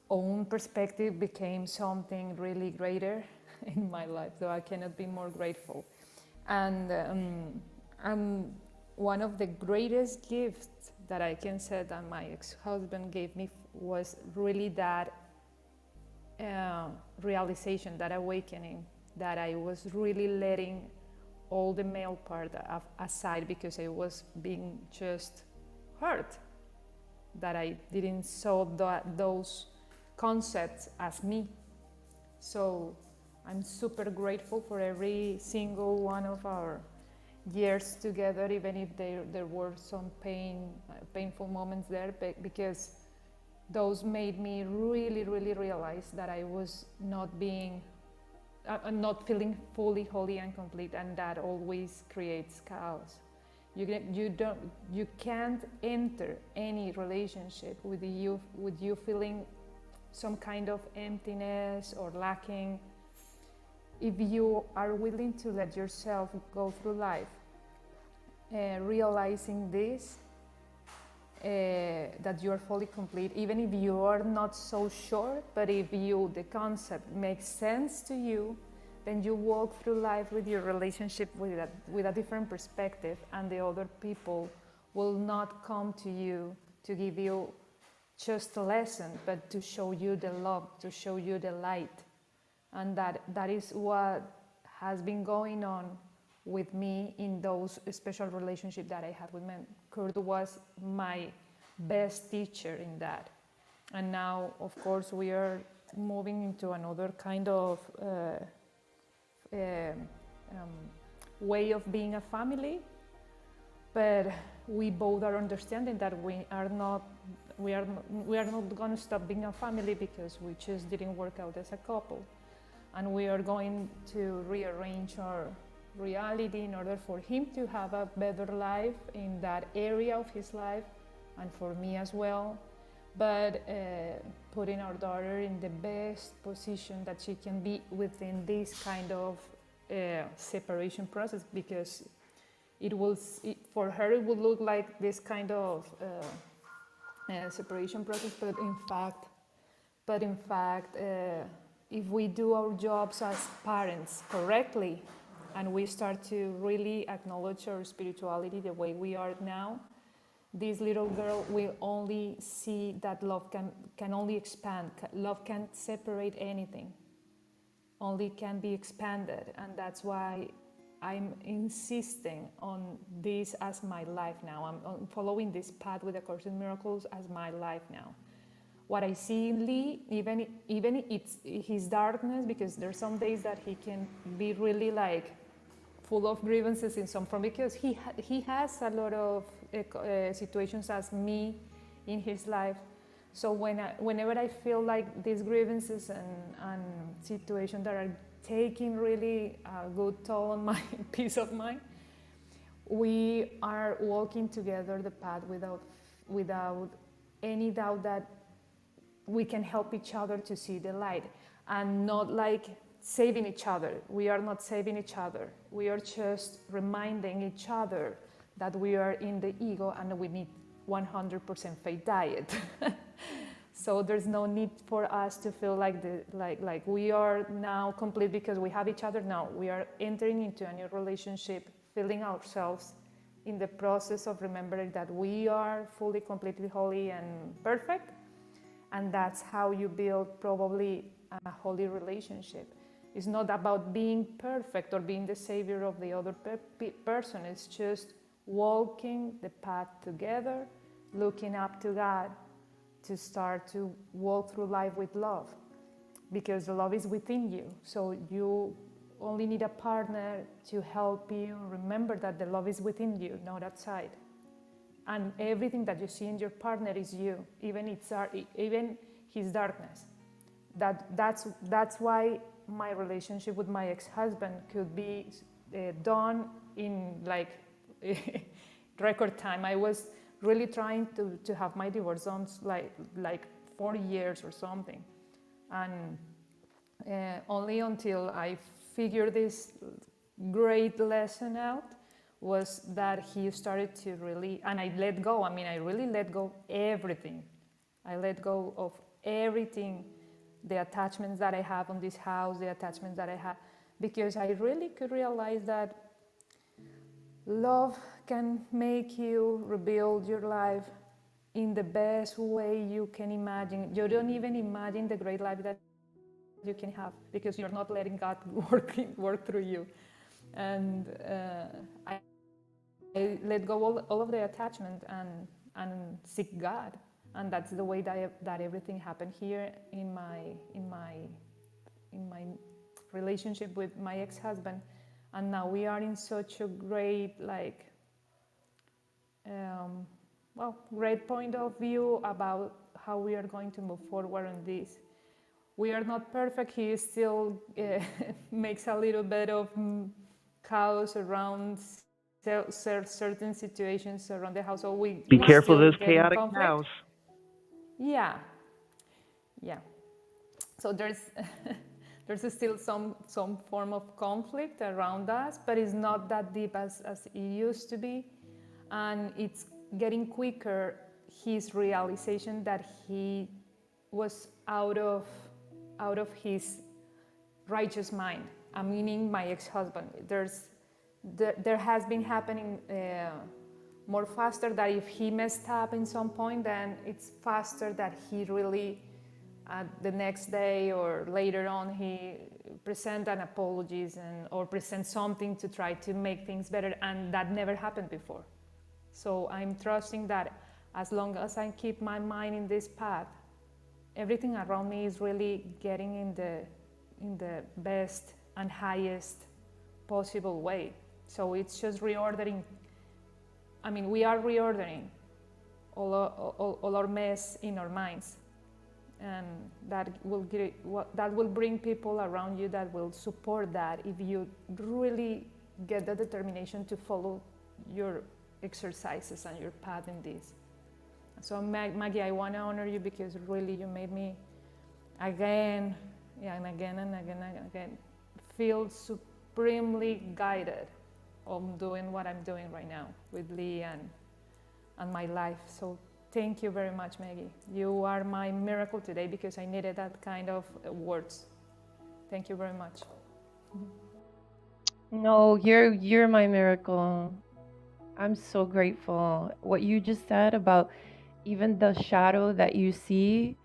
own perspective, became something really greater in my life. So I cannot be more grateful. And one of the greatest gifts that I can say that my ex-husband gave me was really that realization, that awakening, that I was really letting all the male part aside because I was being just hurt, that I didn't saw those concepts as me. So I'm super grateful for every single one of our years together, even if there were some painful moments there, because those made me really, really realize that I was not being, not feeling fully holy and complete, and that always creates chaos. You can't enter any relationship with you feeling some kind of emptiness or lacking if you are willing to let yourself go through life realizing this, that you are fully complete, even if you are not so sure, but if the concept makes sense to you, then you walk through life with your relationship with a different perspective, and the other people will not come to you to give you just a lesson, but to show you the love, to show you the light. And that is what has been going on with me in those special relationships that I had with men. Kurt was my best teacher in that. And now, of course, we are moving into another kind of way of being a family, but we both are understanding that we are not going to stop being a family because we just didn't work out as a couple, and we are going to rearrange our reality in order for him to have a better life in that area of his life, and for me as well, but putting our daughter in the best position that she can be within this kind of separation process, because for her it would look like this kind of separation process, but in fact if we do our jobs as parents correctly, and we start to really acknowledge our spirituality the way we are now, this little girl will only see that love can only expand. Love can't separate anything, only can be expanded. And that's why I'm insisting on this as my life now. I'm following this path with A Course in Miracles as my life now. What I see in Lee, even it's his darkness, because there's some days that he can be really like full of grievances in some form, because he has a lot of situations as me in his life. So whenever I feel like these grievances and situations that are taking really a good toll on my peace of mind, we are walking together the path without any doubt that we can help each other to see the light, and not like saving each other. We are not saving each other. We are just reminding each other that we are in the ego and we need 100% faith diet. So there's no need for us to feel like we are now complete because we have each other. No, we are entering into a new relationship, feeling ourselves in the process of remembering that we are fully, completely holy and perfect. And that's how you build probably a holy relationship. It's not about being perfect or being the savior of the other person. It's just walking the path together, looking up to God to start to walk through life with love, because the love is within you. So you only need a partner to help you remember that the love is within you, not outside. And everything that you see in your partner is you, even his darkness. That's why my relationship with my ex-husband could be done in like record time. I was really trying to have my divorce done like 4 years or something, and only until I figured this great lesson out was that he started to really, and I let go. I mean, I really let go everything. I let go of everything, the attachments that I have on this house, the attachments that I have, because I really could realize that love can make you rebuild your life in the best way you can imagine. You don't even imagine the great life that you can have, because you're not letting God work through you. And I let go all of the attachment and seek God, and that's the way that everything happened here in my relationship with my ex-husband. And now we are in such a great great point of view about how we are going to move forward on this. We are not perfect. He still makes a little bit of chaos around certain situations around the house, so we Be careful of still those get in chaotic conflict. cows. Yeah, yeah. So there's there's still some form of conflict around us, but it's not that deep as it used to be, and it's getting quicker. His realization that he was out of his righteous mind. I'm meaning my ex-husband. There has been happening more faster that if he messed up in some point, then it's faster that he really the next day or later on he present an apologies or present something to try to make things better, and that never happened before. So I'm trusting that as long as I keep my mind in this path, everything around me is really getting in the best and highest possible way. So it's just reordering. I mean, we are reordering all our mess in our minds, and that will bring people around you that will support that if you really get the determination to follow your exercises and your path in this. So Maggie, I want to honor you because really you made me again and again feel supremely guided on doing what I'm doing right now with Lee and my life. So thank you very much, Maggie. You are my miracle today because I needed that kind of words. Thank you very much. No, you're my miracle. I'm so grateful. What you just said about even the shadow that you see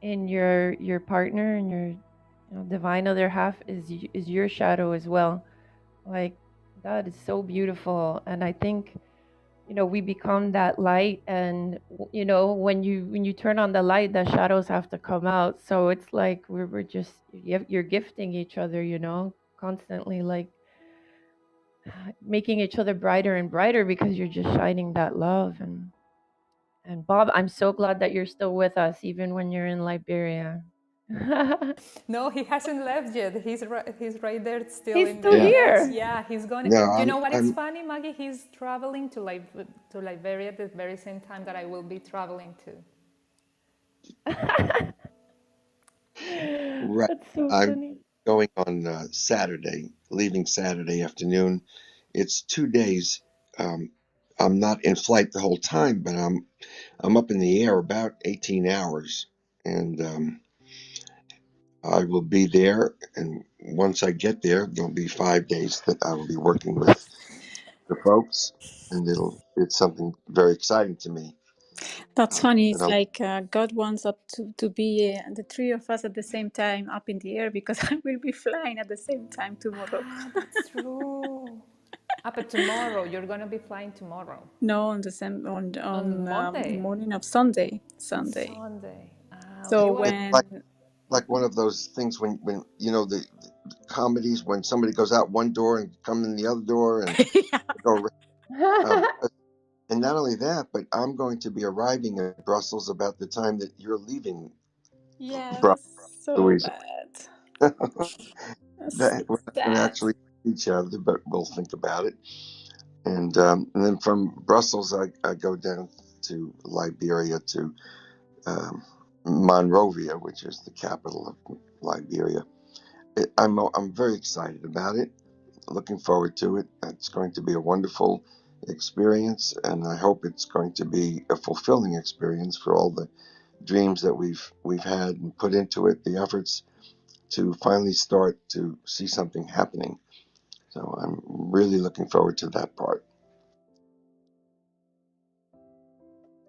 in your partner and your divine other half is your shadow as well. Like that is so beautiful, and I think we become that light, and when you turn on the light, the shadows have to come out. So it's like we're just you're gifting each other, constantly, like making each other brighter and brighter because you're just shining that love. And Bob, I'm so glad that you're still with us even when you're in Liberia. No, he hasn't left yet. He's right there still He's in still the Yeah. US. here. Yeah, he's going. No, You know what is I'm funny, Maggie? He's traveling to Liberia at the very same time that I will be traveling to. right. That's so I'm funny. going on Saturday, leaving Saturday afternoon. It's 2 days. Um, I'm not in flight the whole time, but I'm up in the air about 18 hours, and I will be there. And once I get there, there'll be 5 days that I will be working with the folks, and it's something very exciting to me. That's funny. And It's like God wants us to be the three of us at the same time up in the air because I will be flying at the same time tomorrow. Ah, that's true. But tomorrow you're gonna be flying tomorrow No, on the same on on the Monday, morning of Sunday. Sunday. So Okay. it's Well, like one of those things when the comedies when somebody goes out one door and come in the other door and yeah. go. And not only that, but I'm going to be arriving at Brussels about the time that you're leaving Brussels, Yes, so Louisa. bad. That's That we're not going to sad. actually see each other, but we'll think about it. And then from Brussels, I go down to Liberia to Monrovia, which is the capital of Liberia. I'm very excited about it. Looking forward to it. It's going to be a wonderful experience, and I hope it's going to be a fulfilling experience for all the dreams that we've had and put into it, the efforts to finally start to see something happening. So I'm really looking forward to that part.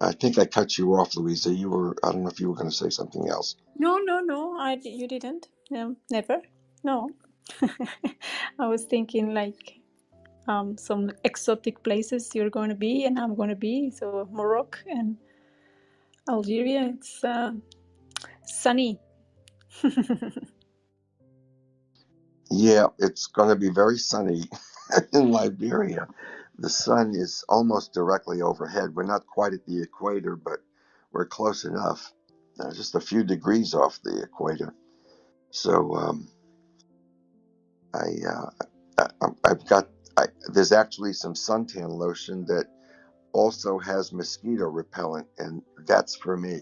I think I cut you off, Louisa. I don't know if you were going to say something else. No, you didn't. No, never. No. I was thinking like some exotic places you're going to be and I'm going to be. So Morocco and Algeria, it's sunny. Yeah, it's going to be very sunny in Liberia. The sun is almost directly overhead. We're not quite at the equator, but we're close enough. Just a few degrees off the equator. So I've got. There's actually some suntan lotion that also has mosquito repellent, and that's for me.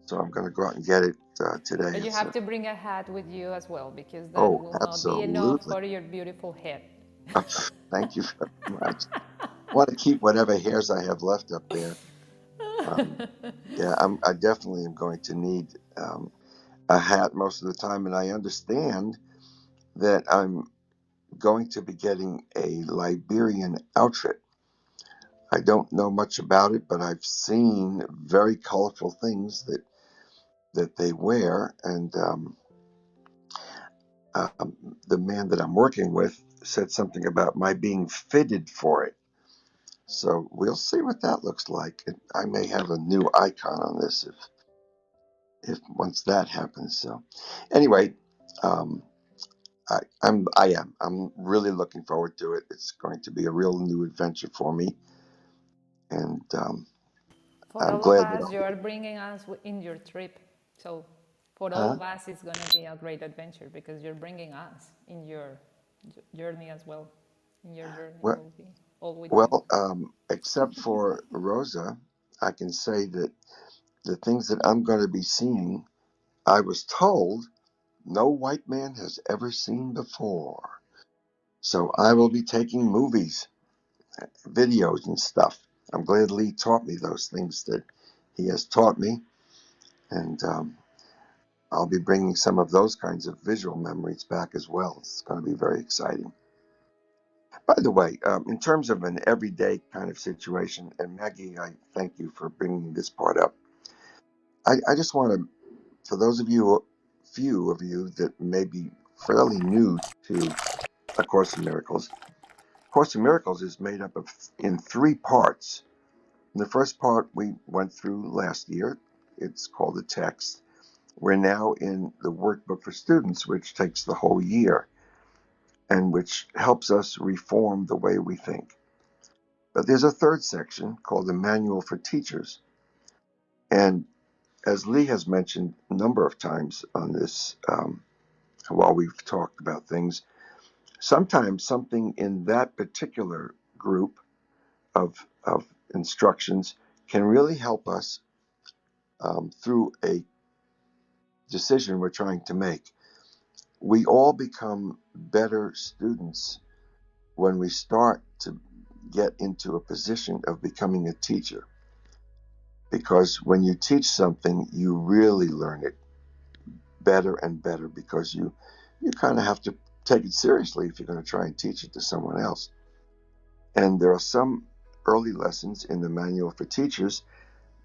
So I'm going to go out and get it today. But you have to bring a hat with you as well, because that Oh, will not be enough absolutely. for your beautiful head. Thank you very much. I want to keep whatever hairs I have left up there. Yeah, I definitely am going to need a hat most of the time, and I understand that I'm going to be getting a Liberian outfit. I don't know much about it, but I've seen very colorful things that they wear, and the man that I'm working with said something about my being fitted for it. So we'll see what that looks like. I may have a new icon on this if once that happens. So anyway, um, I'm really looking forward to it. It's going to be a real new adventure for me, and For I'm all of glad that us, you are bringing us in your trip. So for all huh? of us, it's going to be a great adventure because you're bringing us in your journey as well. In your journey, Well, we'll be all with you. well, except for Rosa, I can say that the things that I'm going to be seeing, I was told no white man has ever seen before. So I will be taking movies, videos, and stuff. I'm glad Lee taught me those things that he has taught me, and I'll be bringing some of those kinds of visual memories back as well. It's going to be very exciting. By the way, in terms of an everyday kind of situation, and Maggie, I thank you for bringing this part up. I just want to, for those of you, few of you that may be fairly new to A Course in Miracles, Course in Miracles is made up of in three parts. The first part we went through last year. It's called the text. We're now in the workbook for students, which takes the whole year and which helps us reform the way we think. But there's a third section called the manual for teachers. And as Lee has mentioned a number of times on this, while we've talked about things, sometimes something in that particular group of instructions can really help us through a decision we're trying to make. We all become better students when we start to get into a position of becoming a teacher. Because when you teach something, you really learn it better and better because you kind of have to take it seriously if you're going to try and teach it to someone else. And there are some early lessons in the manual for teachers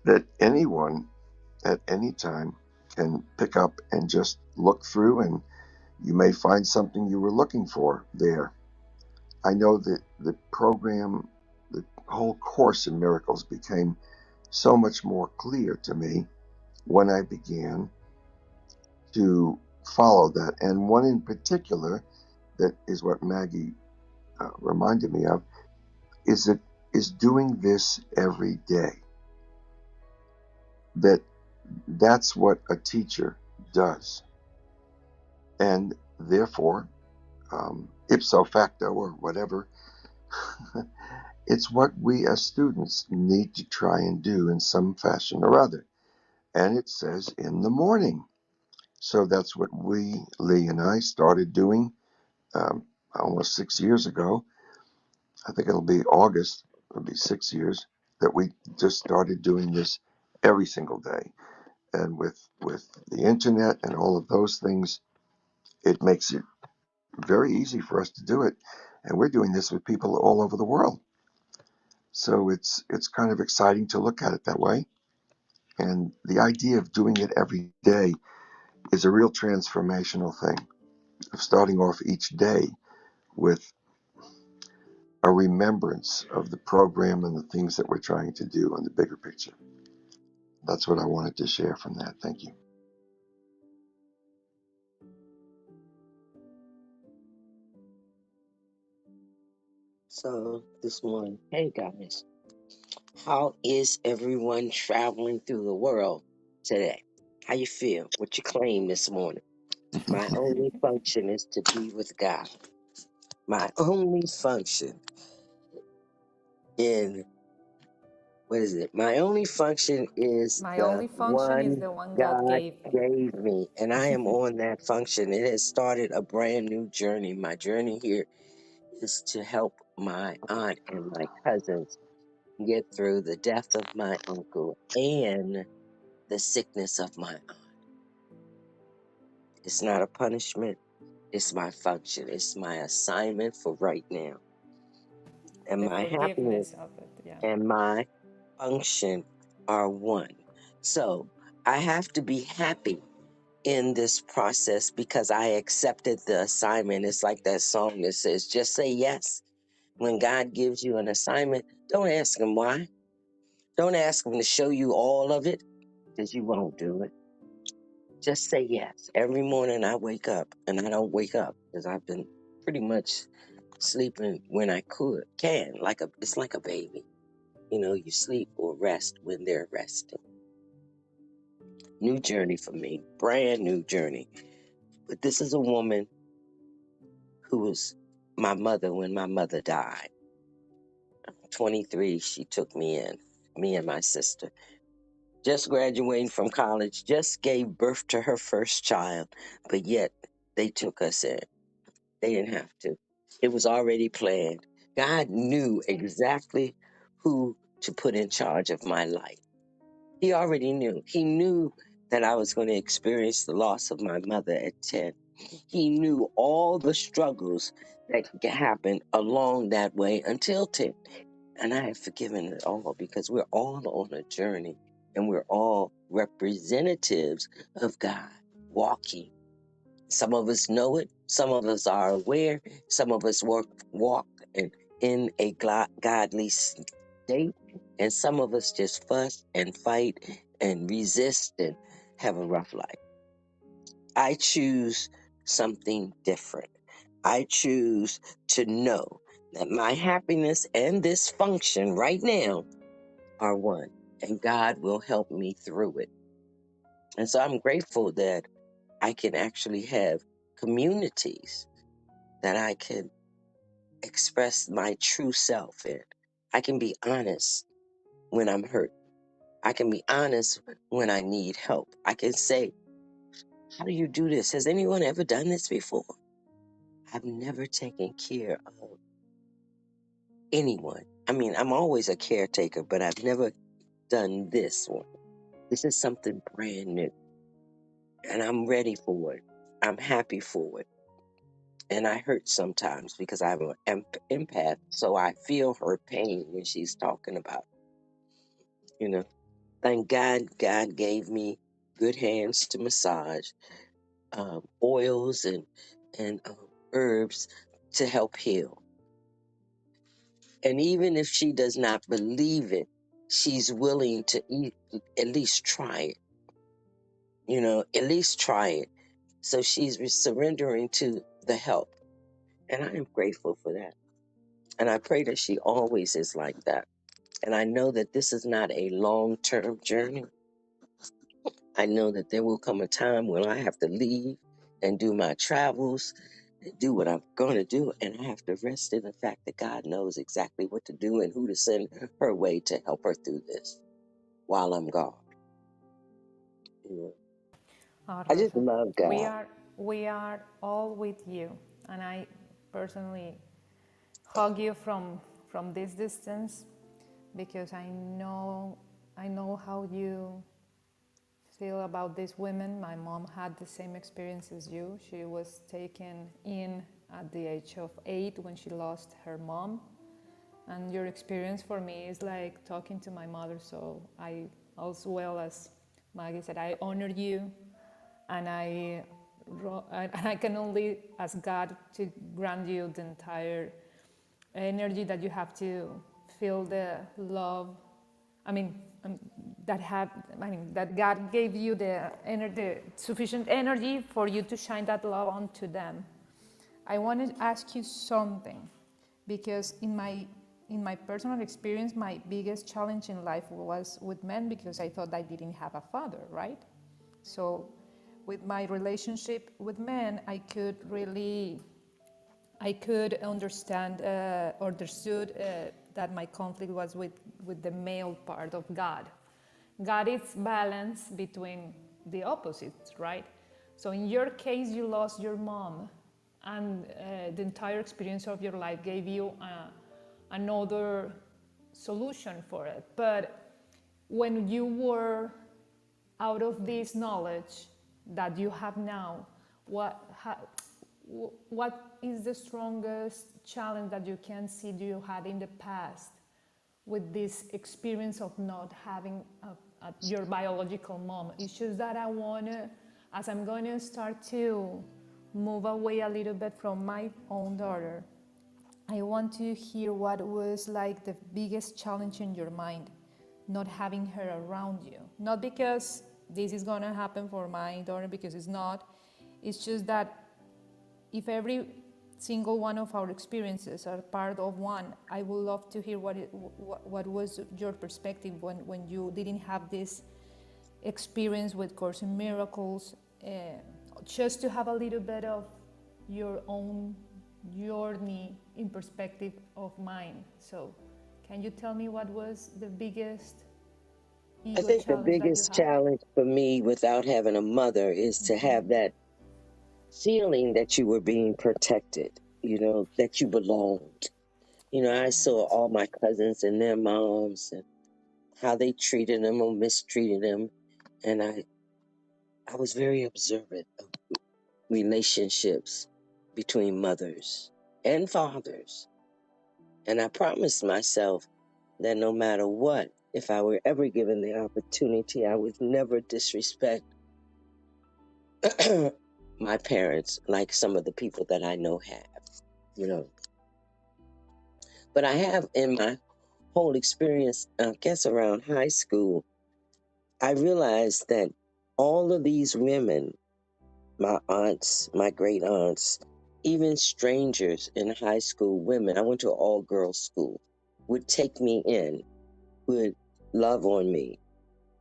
that anyone at any time can pick up and just look through, and you may find something you were looking for there. I know that the program, the whole Course in Miracles became so much more clear to me when I began to follow that. And one in particular that is what Maggie reminded me of is doing this every day. That's what a teacher does. And therefore, ipso facto or whatever, it's what we as students need to try and do in some fashion or other. And it says in the morning. So that's what Lee and I, started doing almost 6 years ago. I think it'll be August, it'll be 6 years that we just started doing this every single day. And with the internet and all of those things, it makes it very easy for us to do it. And we're doing this with people all over the world. So it's kind of exciting to look at it that way. And the idea of doing it every day is a real transformational thing. of starting off each day with a remembrance of the program and the things that we're trying to do in the bigger picture. That's what I wanted to share from that. Thank you. So this morning, hey guys, how is everyone traveling through the world today? How you feel? What you claim this morning? My only function is to be with God. My only function in what is it? My only function is My the only function is one the one God God gave me. gave me, and I am on that function. It has started a brand new journey. My journey here is to help my aunt and my cousins get through the death of my uncle and the sickness of my aunt. It's not a punishment. It's my function. It's my assignment for right now. And The my happiness forgiveness of it, yeah. and my function are one. So I have to be happy in this process because I accepted the assignment. It's like that song that says, just say yes. When God gives you an assignment, don't ask him why. Don't ask him to show you all of it because you won't do it. Just say yes. Every morning I wake up, and I don't wake up because I've been pretty much sleeping when I can, it's like a baby. You know, you sleep or rest when they're resting. New journey for me, brand new journey. But this is a woman who was my mother when my mother died. 23, she took me in, me and my sister. Just graduating from college, just gave birth to her first child, but yet they took us in. They didn't have to. It was already planned. God knew exactly who to put in charge of my life. He already knew. He knew that I was going to experience the loss of my mother at 10. He knew all the struggles that could happen along that way until 10. And I have forgiven it all because we're all on a journey and we're all representatives of God walking. Some of us know it. Some of us are aware. Some of us walk in a godly state. And some of us just fuss and fight and resist and have a rough life. I choose something different. I choose to know that my happiness and this function right now are one. And God will help me through it. And so I'm grateful that I can actually have communities that I can express my true self in. I can be honest when I'm hurt. I can be honest when I need help. I can say, how do you do this? Has anyone ever done this before? I've never taken care of anyone. I mean, I'm always a caretaker, but I've never done this one. This is something brand new, and I'm ready for it. I'm happy for it. And I hurt sometimes because I'm an empath, so I feel her pain when she's talking about, you know. Thank God, God gave me good hands to massage, oils and herbs to help heal. And even if she does not believe it, she's willing to at least try it. You know, at least try it. So she's surrendering to the help, and I am grateful for that. And I pray that she always is like that. And I know that this is not a long-term journey. I know that there will come a time when I have to leave and do my travels, and do what I'm going to do. And I have to rest in the fact that God knows exactly what to do and who to send her way to help her through this while I'm gone. You know, I just Rosa, love we God. are we are all with you, and I personally hug you from this distance because I know how you feel about these women. My mom had the same experience as you. She was taken in at the age of 8 when she lost her mom. And your experience for me is like talking to my mother. So I, as well as Maggie said, I honor you, and I and I can only ask God to grant you the entire energy that you have to feel the love. I mean, that God gave you the sufficient energy for you to shine that love onto them. I want to ask you something, because in my personal experience, my biggest challenge in life was with men, because I thought I didn't have a father, right? So, with my relationship with men, I could understood that my conflict was with the male part of God. God is balance between the opposites, right? So in your case, you lost your mom, and the entire experience of your life gave you another solution for it. But when you were out of this knowledge that you have now, what is the strongest challenge that you can see you had in the past with this experience of not having your biological mom? It's just that as I'm going to start to move away a little bit from my own daughter, I want to hear what was like the biggest challenge in your mind, not having her around you. Not because this is going to happen for my daughter, because it's not. It's just that if every single one of our experiences are part of one, I would love to hear what was your perspective when you didn't have this experience with Course in Miracles, just to have a little bit of your own journey in perspective of mine. So can you tell me what was the biggest I ego think the challenge that you biggest had? challenge for me without having a mother is to have that feeling that you were being protected, that you belonged. I saw all my cousins and their moms and how they treated them or mistreated them. And I was very observant of relationships between mothers and fathers. And I promised myself that no matter what, if I were ever given the opportunity, I would never disrespect my parents like some of the people that I know have, you know. But I have in my whole experience, I guess around high school, I realized that all of these women, my aunts, my great aunts, even strangers in high school, women, I went to an all girls school, would take me in, would love on me,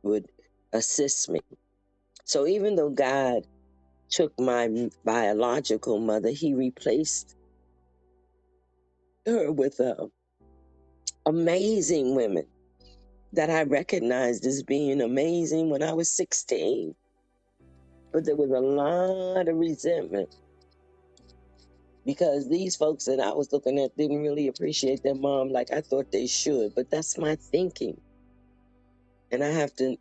would assist me. So even though God took my biological mother, he replaced her with amazing women that I recognized as being amazing when I was 16. But there was a lot of resentment because these folks that I was looking at didn't really appreciate their mom like I thought they should. But that's my thinking. And I have to,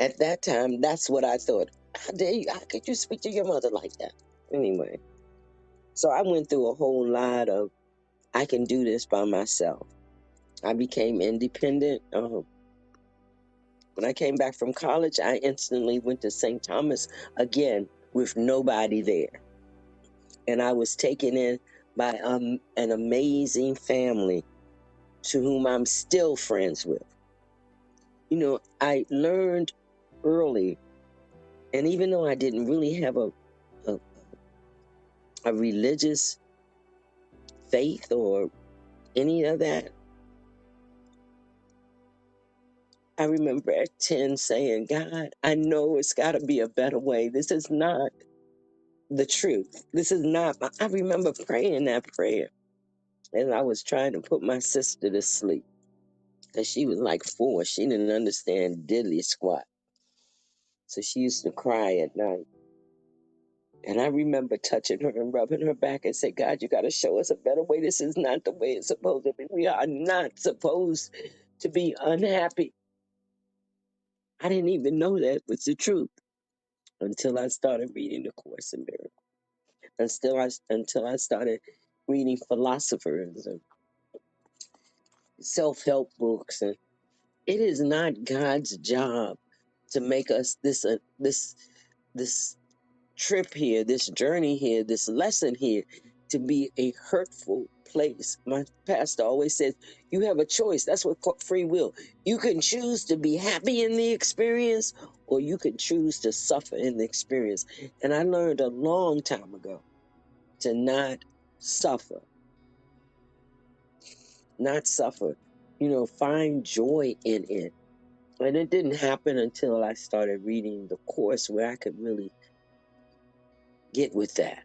at that time, that's what I thought. How could you speak to your mother like that? Anyway, so I went through a whole lot of, I can do this by myself. I became independent. When I came back from college, I instantly went to St. Thomas again with nobody there. And I was taken in by an amazing family to whom I'm still friends with. I learned early, and even though I didn't really have a, a religious faith or any of that, I remember at 10 saying, God, I know it's got to be a better way. This is not the truth. This is not, I remember praying that prayer as I was trying to put my sister to sleep. Because she was like 4. She didn't understand diddly squat. So she used to cry at night. And I remember touching her and rubbing her back and say, God, you got to show us a better way. This is not the way it's supposed to be. We are not supposed to be unhappy. I didn't even know that was the truth until I started reading the Course in Miracles. Until I started reading philosophers and self-help books. And it is not God's job to make us this trip here, this journey here, this lesson here to be a hurtful place. My pastor always says, you have a choice. That's what free will. You can choose to be happy in the experience, or you can choose to suffer in the experience. And I learned a long time ago to not suffer, not suffer, find joy in it. And it didn't happen until I started reading the course where I could really get with that,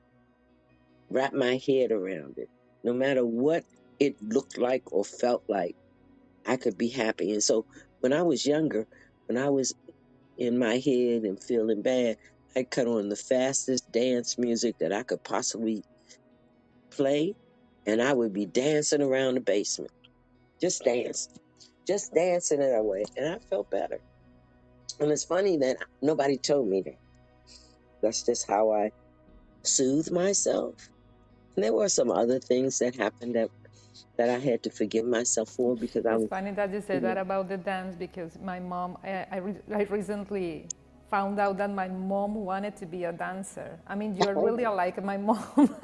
wrap my head around it. No matter what it looked like or felt like, I could be happy. And so when I was younger, when I was in my head and feeling bad, I cut on the fastest dance music that I could possibly play, and I would be dancing around the basement, just dancing in that way. And I felt better. And it's funny that nobody told me that. That's just how I soothe myself. And there were some other things that happened that I had to forgive myself for because I It's was, funny that you say that about the dance because my mom, I recently found out that my mom wanted to be a dancer. I mean, you're really like my mom.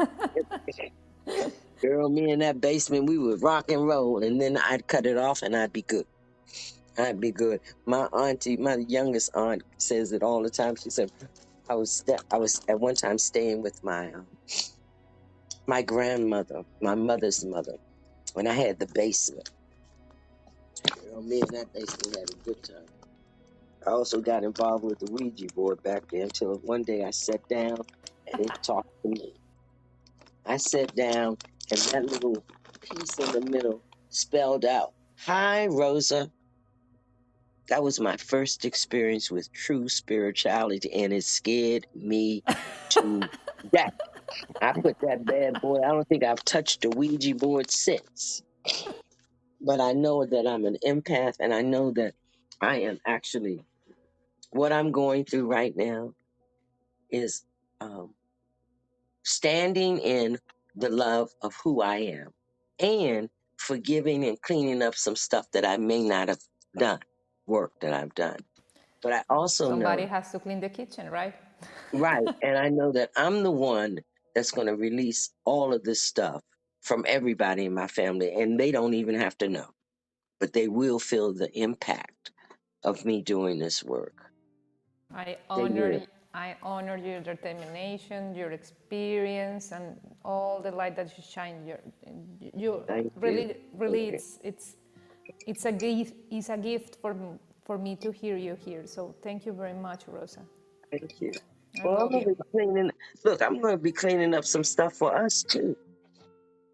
girl, me in that basement, we would rock and roll, and then I'd cut it off and I'd be good. I'd be good. My auntie, my youngest aunt, says it all the time. She said, I was at one time staying with my grandmother, my mother's mother, when I had the basement. Girl, me in that basement had a good time. I also got involved with the Ouija board back there until one day I sat down and it talked to me. I sat down and that little piece in the middle spelled out, "Hi, Rosa." That was my first experience with true spirituality, and it scared me to death. I put that bad boy, I don't think I've touched the Ouija board since. But I know that I'm an empath, and I know that I am actually, what I'm going through right now is um, standing in the love of who I am and forgiving and cleaning up some stuff that I may not have done, work that I've done. But I also Somebody know, has to clean the kitchen, right? right, and I know that I'm the one that's going to release all of this stuff from everybody in my family, and they don't even have to know, but they will feel the impact of me doing this work. I They honor, will. I honor your determination, your experience, and all the light that you shine. You Thank you. really, Thank really, you. it's a gift. It's a gift for me to hear you here. So thank you very much, Rosa. Thank you. I Well, I'm love gonna you. be cleaning. Look, I'm gonna be cleaning up some stuff for us too,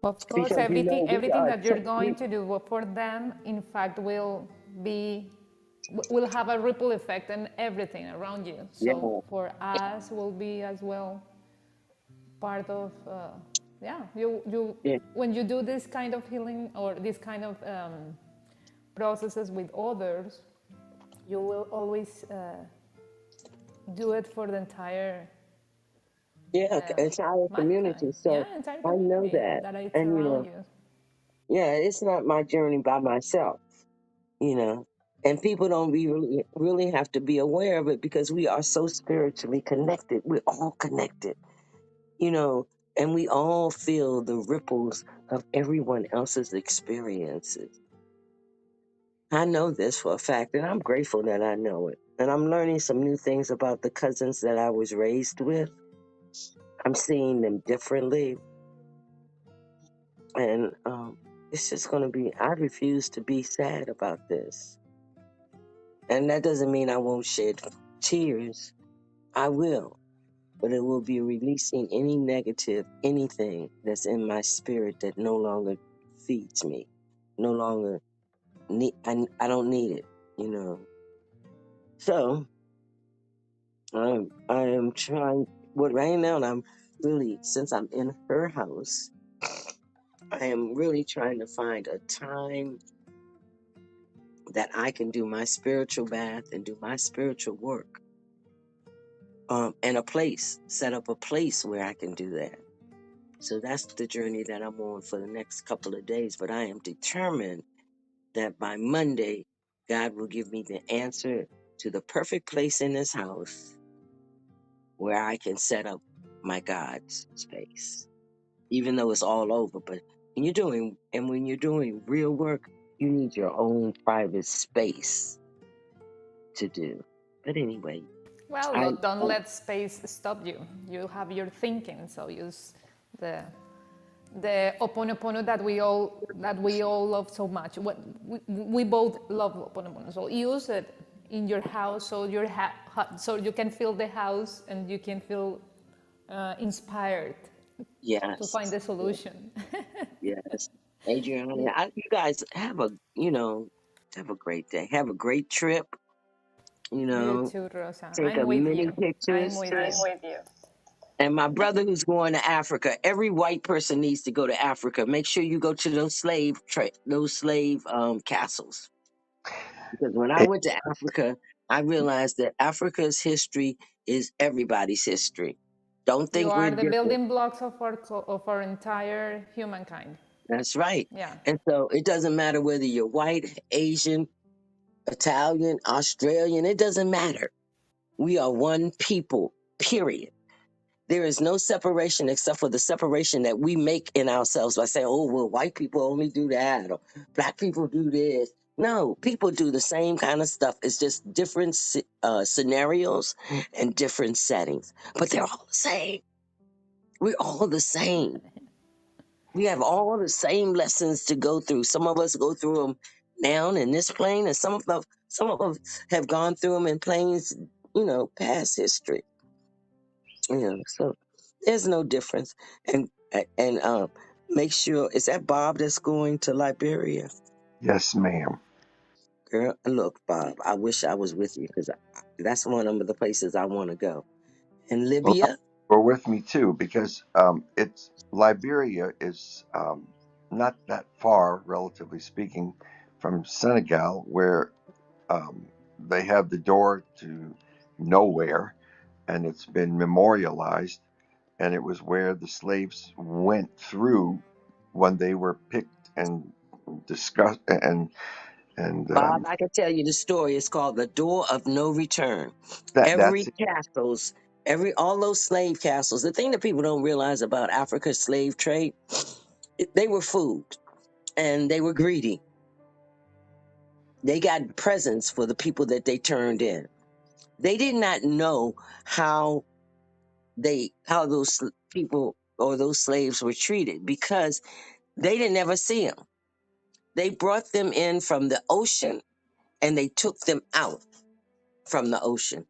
Of course, because everything that you're going to do for them, in fact, will have a ripple effect and everything around you. yeah, So for us, will be as well part of yeah. You yeah, when you do this kind of healing or this kind of processes with others, you will always do it for the entire yeah. It's our mankind. community, Yeah, so entire I know community that, that it's and around you. yeah, it's not my journey by myself, you know. And people don't really have to be aware of it because we are so spiritually connected. We're all connected, you know, and we all feel the ripples of everyone else's experiences. I know this for a fact, and I'm grateful that I know it. And I'm learning some new things about the cousins that I was raised with. I'm seeing them differently, and it's just going to be. I refuse to be sad about this, and that doesn't mean I won't shed tears. I will, but it will be releasing any negative, anything that's in my spirit that no longer feeds me, no longer need. I don't need it, you know. So I am trying. Well, right now, I'm really, since I'm in her house, I am really trying to find a time that I can do my spiritual bath and do my spiritual work. And a place, set up a place where I can do that. So that's the journey that I'm on for the next couple of days. But I am determined that by Monday, God will give me the answer to the perfect place in this house where I can set up my God's space, even though it's all over. But when you're doing real work, you need your own private space to do. But anyway, Well, I, don't let space stop you. You have your thinking, so use the Ho'oponopono that we all love so much. We both love Ho'oponopono, so use it in your house, so so you can feel the house and you can feel inspired to yes, find the yes, solution. yes. Adriana, Yeah. you guys have a great day. Have a great trip. You You know, too, Rosa. take I'm a with many you. I'm pictures. with you. And my brother who's going to Africa, every white person needs to go to Africa. Make sure you go to those slave castles. Because when I A- went to Africa, I realized that Africa's history is everybody's history. Don't You think are we're the different. building blocks of of our entire humankind. That's right. Yeah. And so it doesn't matter whether you're white, Asian, Italian, Australian, it doesn't matter. We are one people, period. There is no separation except for the separation that we make in ourselves by saying, oh, well, white people only do that or black people do this. No, people do the same kind of stuff. It's just different scenarios and different settings, but they're all the same. We're all the same. We have all the same lessons to go through. Some of us go through them now in this plane, and some of us have gone through them in planes, past history. So there's no difference. And make sure, is that Bob that's going to Liberia? yes, ma'am. Girl, look, Bob, I wish I was with you because that's one of the places I want to go. And Well, Libya, go with me too, because it's Liberia is not that far, relatively speaking, from Senegal, where um, they have the door to nowhere, and it's been memorialized, and it was where the slaves went through when they were picked and discussed and Bob, I can tell you the story. It's called The Door of No Return. that's Every it. castles, all those slave castles. The thing that people don't realize about Africa's slave trade, they were food and they were greedy. They got presents for the people that they turned in. They did not know how how those people or those slaves were treated because they didn't ever see them. They brought them in from the ocean and they took them out from the ocean.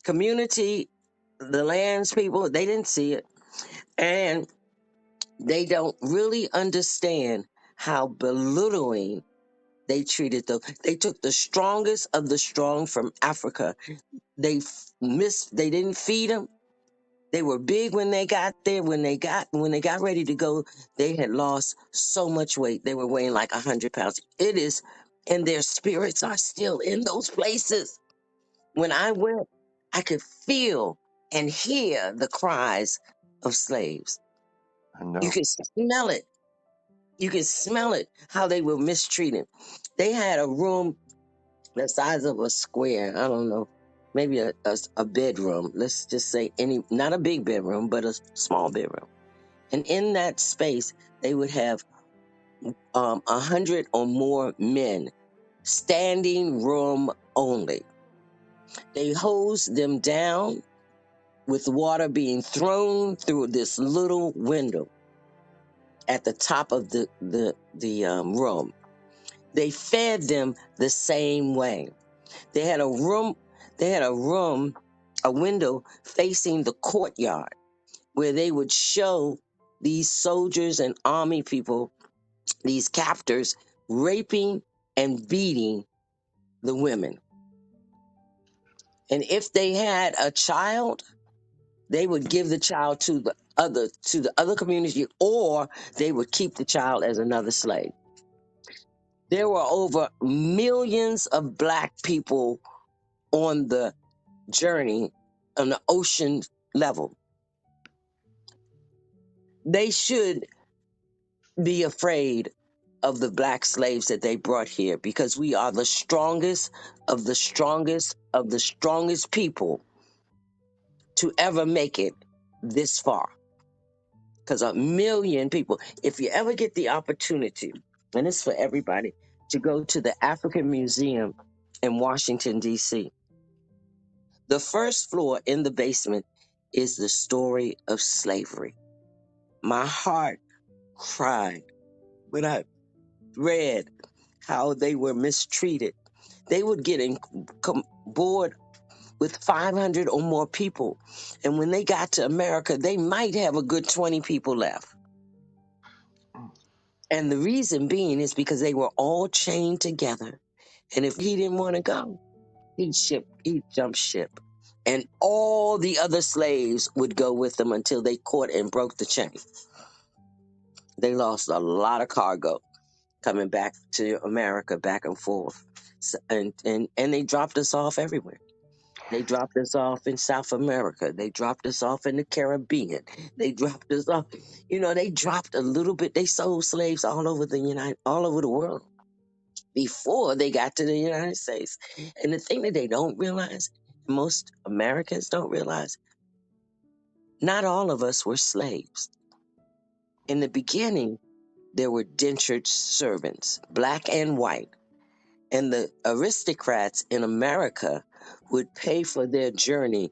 Community, the lands people, they didn't see it. And they don't really understand how belittling they treated them. They took the strongest of the strong from Africa. They didn't feed them. They were big when they got there. When they got ready to go, they had lost so much weight. They were weighing like 100 pounds. It is, and their spirits are still in those places. When I went, I could feel and hear the cries of slaves. I You know. could smell it. You could smell it, how they were mistreated. They had a room the size of a square. I don't know, maybe a bedroom. Let's just say not a big bedroom, but a small bedroom. And in that space, they would have 100 or more men, standing room only. They hosed them down with water being thrown through this little window at the top of the room. They fed them the same way. They had a room, they had a room, a window facing the courtyard where they would show these soldiers and army people, these captors, raping and beating the women. And if they had a child, they would give the child to the other community, or they would keep the child as another slave. There were over millions of black people on the journey on the ocean level. They should be afraid of the black slaves that they brought here because we are the strongest of the strongest of the strongest people to ever make it this far. Because 1 million people, if you ever get the opportunity, and it's for everybody, to go to the African Museum in Washington, D.C., the first floor in the basement is the story of slavery. My heart cried when I read how they were mistreated. They would get board with 500 or more people. And when they got to America, they might have a good 20 people left. And the reason being is because they were all chained together. And if he didn't want to go, he'd jump ship. And all the other slaves would go with them until they caught and broke the chain. They lost a lot of cargo coming back to America, back and forth. And they dropped us off everywhere. They dropped us off in South America. They dropped us off in the Caribbean. They dropped us off. They dropped a little bit. They sold slaves all over all over the world before they got to the United States. And the thing that they don't realize, most Americans don't realize, not all of us were slaves. In the beginning, there were dentured servants, black and white. And the aristocrats in America would pay for their journey.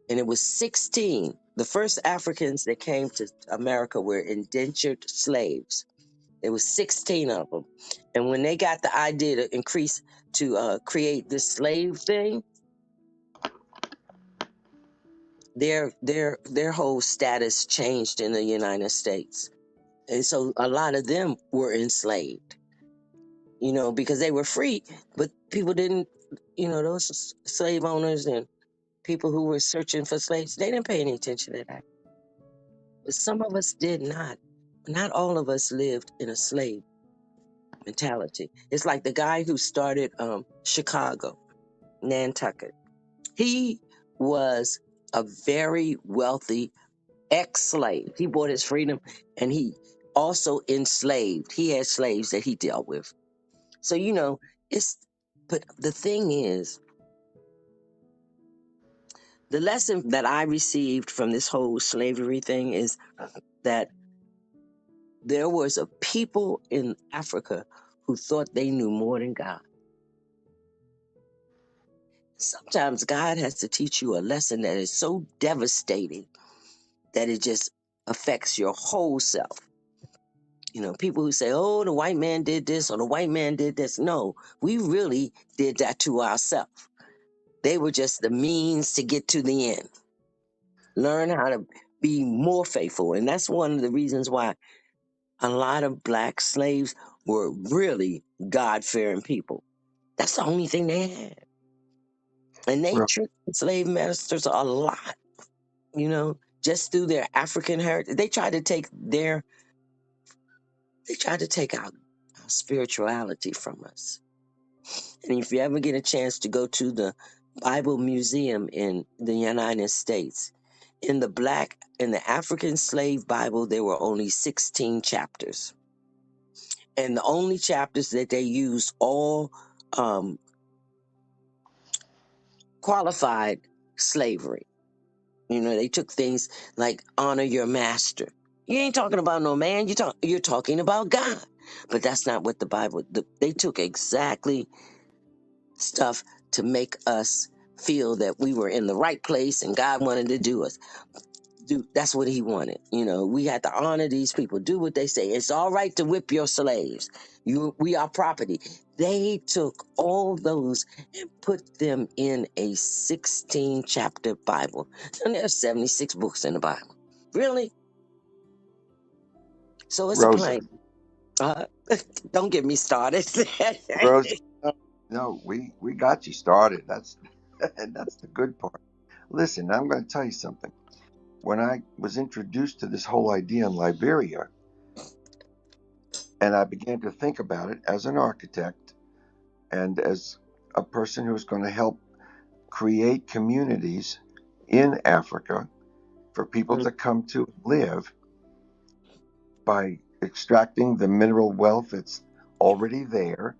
And it was 16. The first Africans that came to America were indentured slaves. There was 16 of them. And when they got the idea to increase, to create this slave thing, their whole status changed in the United States. And so a lot of them were enslaved, because they were free, but people didn't, those slave owners and people who were searching for slaves, they didn't pay any attention to that. But some of us did not. Not all of us lived in a slave mentality. It's like the guy who started Chicago, Nantucket. He was a very wealthy ex-slave. He bought his freedom, and he also enslaved. He had slaves that he dealt with. So, but the thing is, the lesson that I received from this whole slavery thing is that there was a people in Africa who thought they knew more than God. Sometimes God has to teach you a lesson that is so devastating that it just affects your whole self. People who say, oh, the white man did this or the white man did this. No, we really did that to ourselves. They were just the means to get to the end. Learn how to be more faithful. And that's one of the reasons why a lot of black slaves were really God-fearing people. That's the only thing they had. And they Ro- tricked the slave masters a lot, just through their African heritage. They tried to take our spirituality from us. And if you ever get a chance to go to the Bible Museum in the United States, in the African slave Bible, there were only 16 chapters. And the only chapters that they used all qualified slavery. They took things like honor your master. You ain't talking about no man. You're talking about God. But that's not what the Bible. They took exactly stuff to make us feel that we were in the right place and God wanted to do us. That's what he wanted. We had to honor these people. Do what they say. It's all right to whip your slaves. We are property. They took all those and put them in a 16 chapter Bible. And there's 76 books in the Bible. Really? So it's a Rosa, plan. Uh, don't get me started. Rosa, no, we got you started. That's that's the good part. Listen, I'm going to tell you something. When I was introduced to this whole idea in Liberia, and I began to think about it as an architect and as a person who's going to help create communities in Africa for people to come to live by extracting the mineral wealth that's already there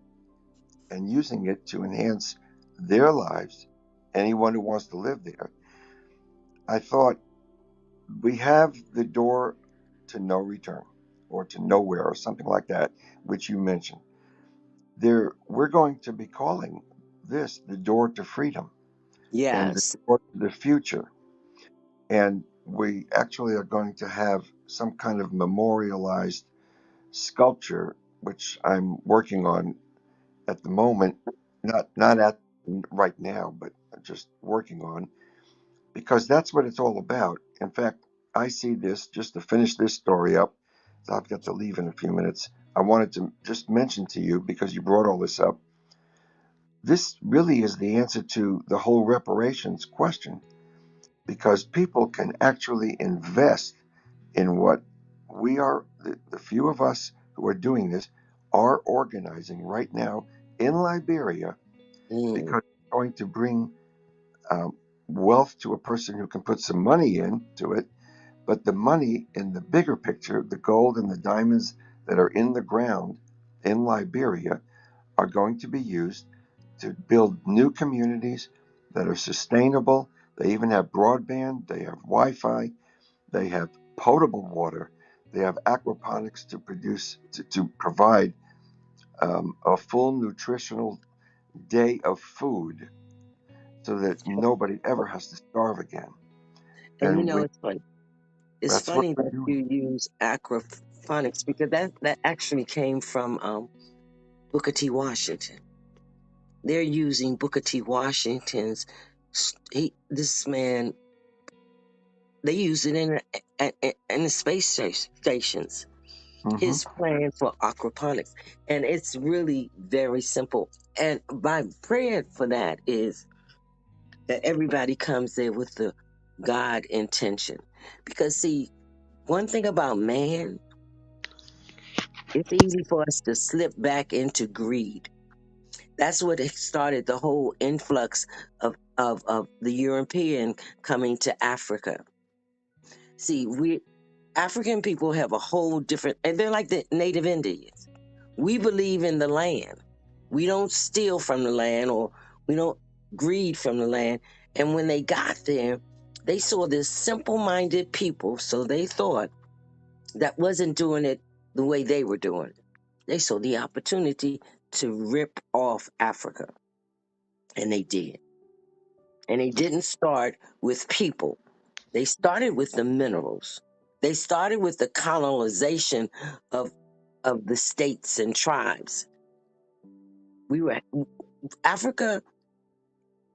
and using it to enhance their lives, anyone who wants to live there. I thought we have the door to no return or to nowhere or something like that, which you mentioned. We're going to be calling this the door to freedom and the Yes. door to the future. And we actually are going to have some kind of memorialized sculpture, which I'm working on at the moment, not at right now, but just working on, because that's what it's all about. In fact, I see this, just to finish this story up, I've got to leave in a few minutes. I wanted to just mention to you, because you brought all this up, this really is the answer to the whole reparations question, because people can actually invest in what we are, the few of us who are doing this, are organizing right now in Liberia, Mm, because it's going to bring um, wealth to a person who can put some money into it. But the money in the bigger picture, the gold and the diamonds that are in the ground in Liberia, are going to be used to build new communities that are sustainable. They even have broadband, they have Wi-Fi, they have potable water, they have aquaponics to provide a full nutritional day of food so that nobody ever has to starve again. and And it's funny. It's that's what funny we're that doing. you use aquaphonics because that actually came from Booker T. Washington. They're using Booker T. Washington's. This man, they use it in the space stations. Hmm. His plan for aquaponics, and it's really very simple. And my prayer for that is that everybody comes there with the God intention, because see, one thing about man, it's easy for us to slip back into greed. That's what started the whole influx of the European coming to Africa. See, we African people have a whole different, and they're like the native Indians. We believe in the land. We don't steal from the land, or we don't greed from the land. And when they got there, they saw this simple minded people. So they thought that wasn't doing it the way they were doing it. They saw the opportunity to rip off Africa. And they did. And they didn't start with people. They started with the minerals. They started with the colonization of of the states and tribes. We were Africa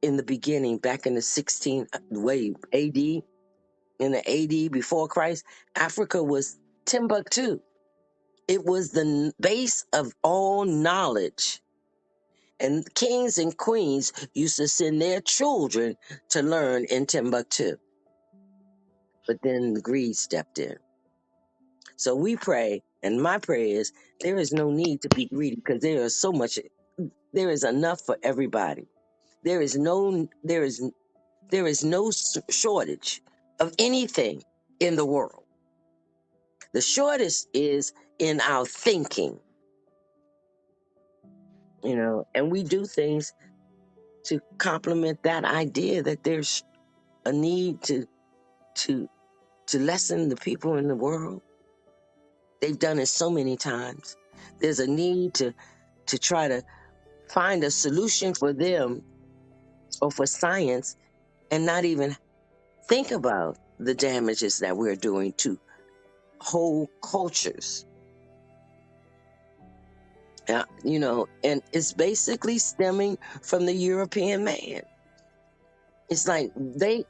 in the beginning, back in the 16th wave AD, in the AD before Christ. Africa was Timbuktu. It was the base of all knowledge. And kings and queens used to send their children to learn in Timbuktu. But then the greed stepped in. So we pray, and my prayer is there is no need to be greedy, because there is so much, there is enough for everybody. There is no shortage of anything in the world. The shortage is in our thinking, and we do things to complement that idea that there's a need to to lessen the people in the world. They've done it so many times. There's a need to try to find a solution for them, or for science, and not even think about the damages that we're doing to whole cultures. And it's basically stemming from the European man. It's like they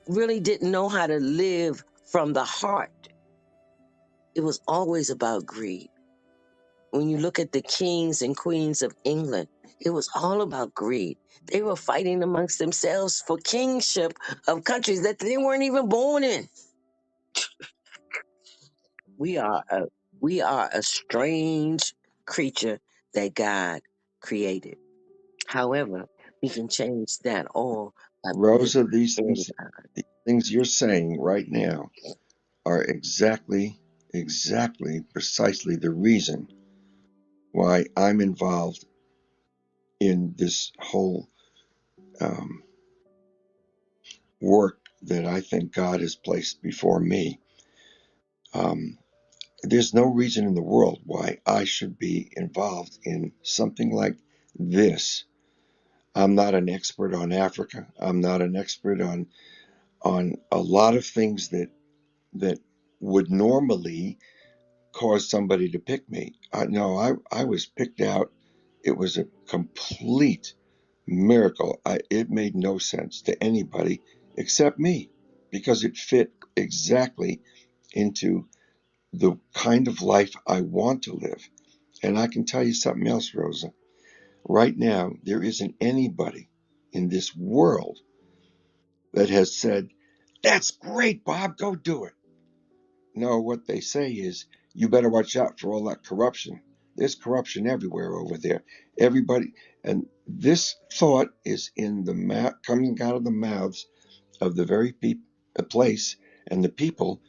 really didn't know how to live from the heart. It was always about greed. When you look at the kings and queens of England, it was all about greed. They were fighting amongst themselves for kingship of countries that they weren't even born in. We are a strange creature that God created. However, we can change that all by living Rosa, in God. these things you're saying right now are exactly, precisely the reason why I'm involved in this whole um, work that I think God has placed before me. There's no reason in the world why I should be involved in something like this. I'm not an expert on Africa. I'm not an expert on a lot of things that would normally cause somebody to pick me. No, I was picked out. It was a complete miracle. It made no sense to anybody except me because it fit exactly into the kind of life I want to live. And I can tell you something else, Rosa. Right now, there isn't anybody in this world that has said, "That's great, Bob, go do it." No, what they say is, "You better watch out for all that corruption. There's corruption everywhere over there." Everybody, and this thought is in the coming out of the mouths of the very place and the people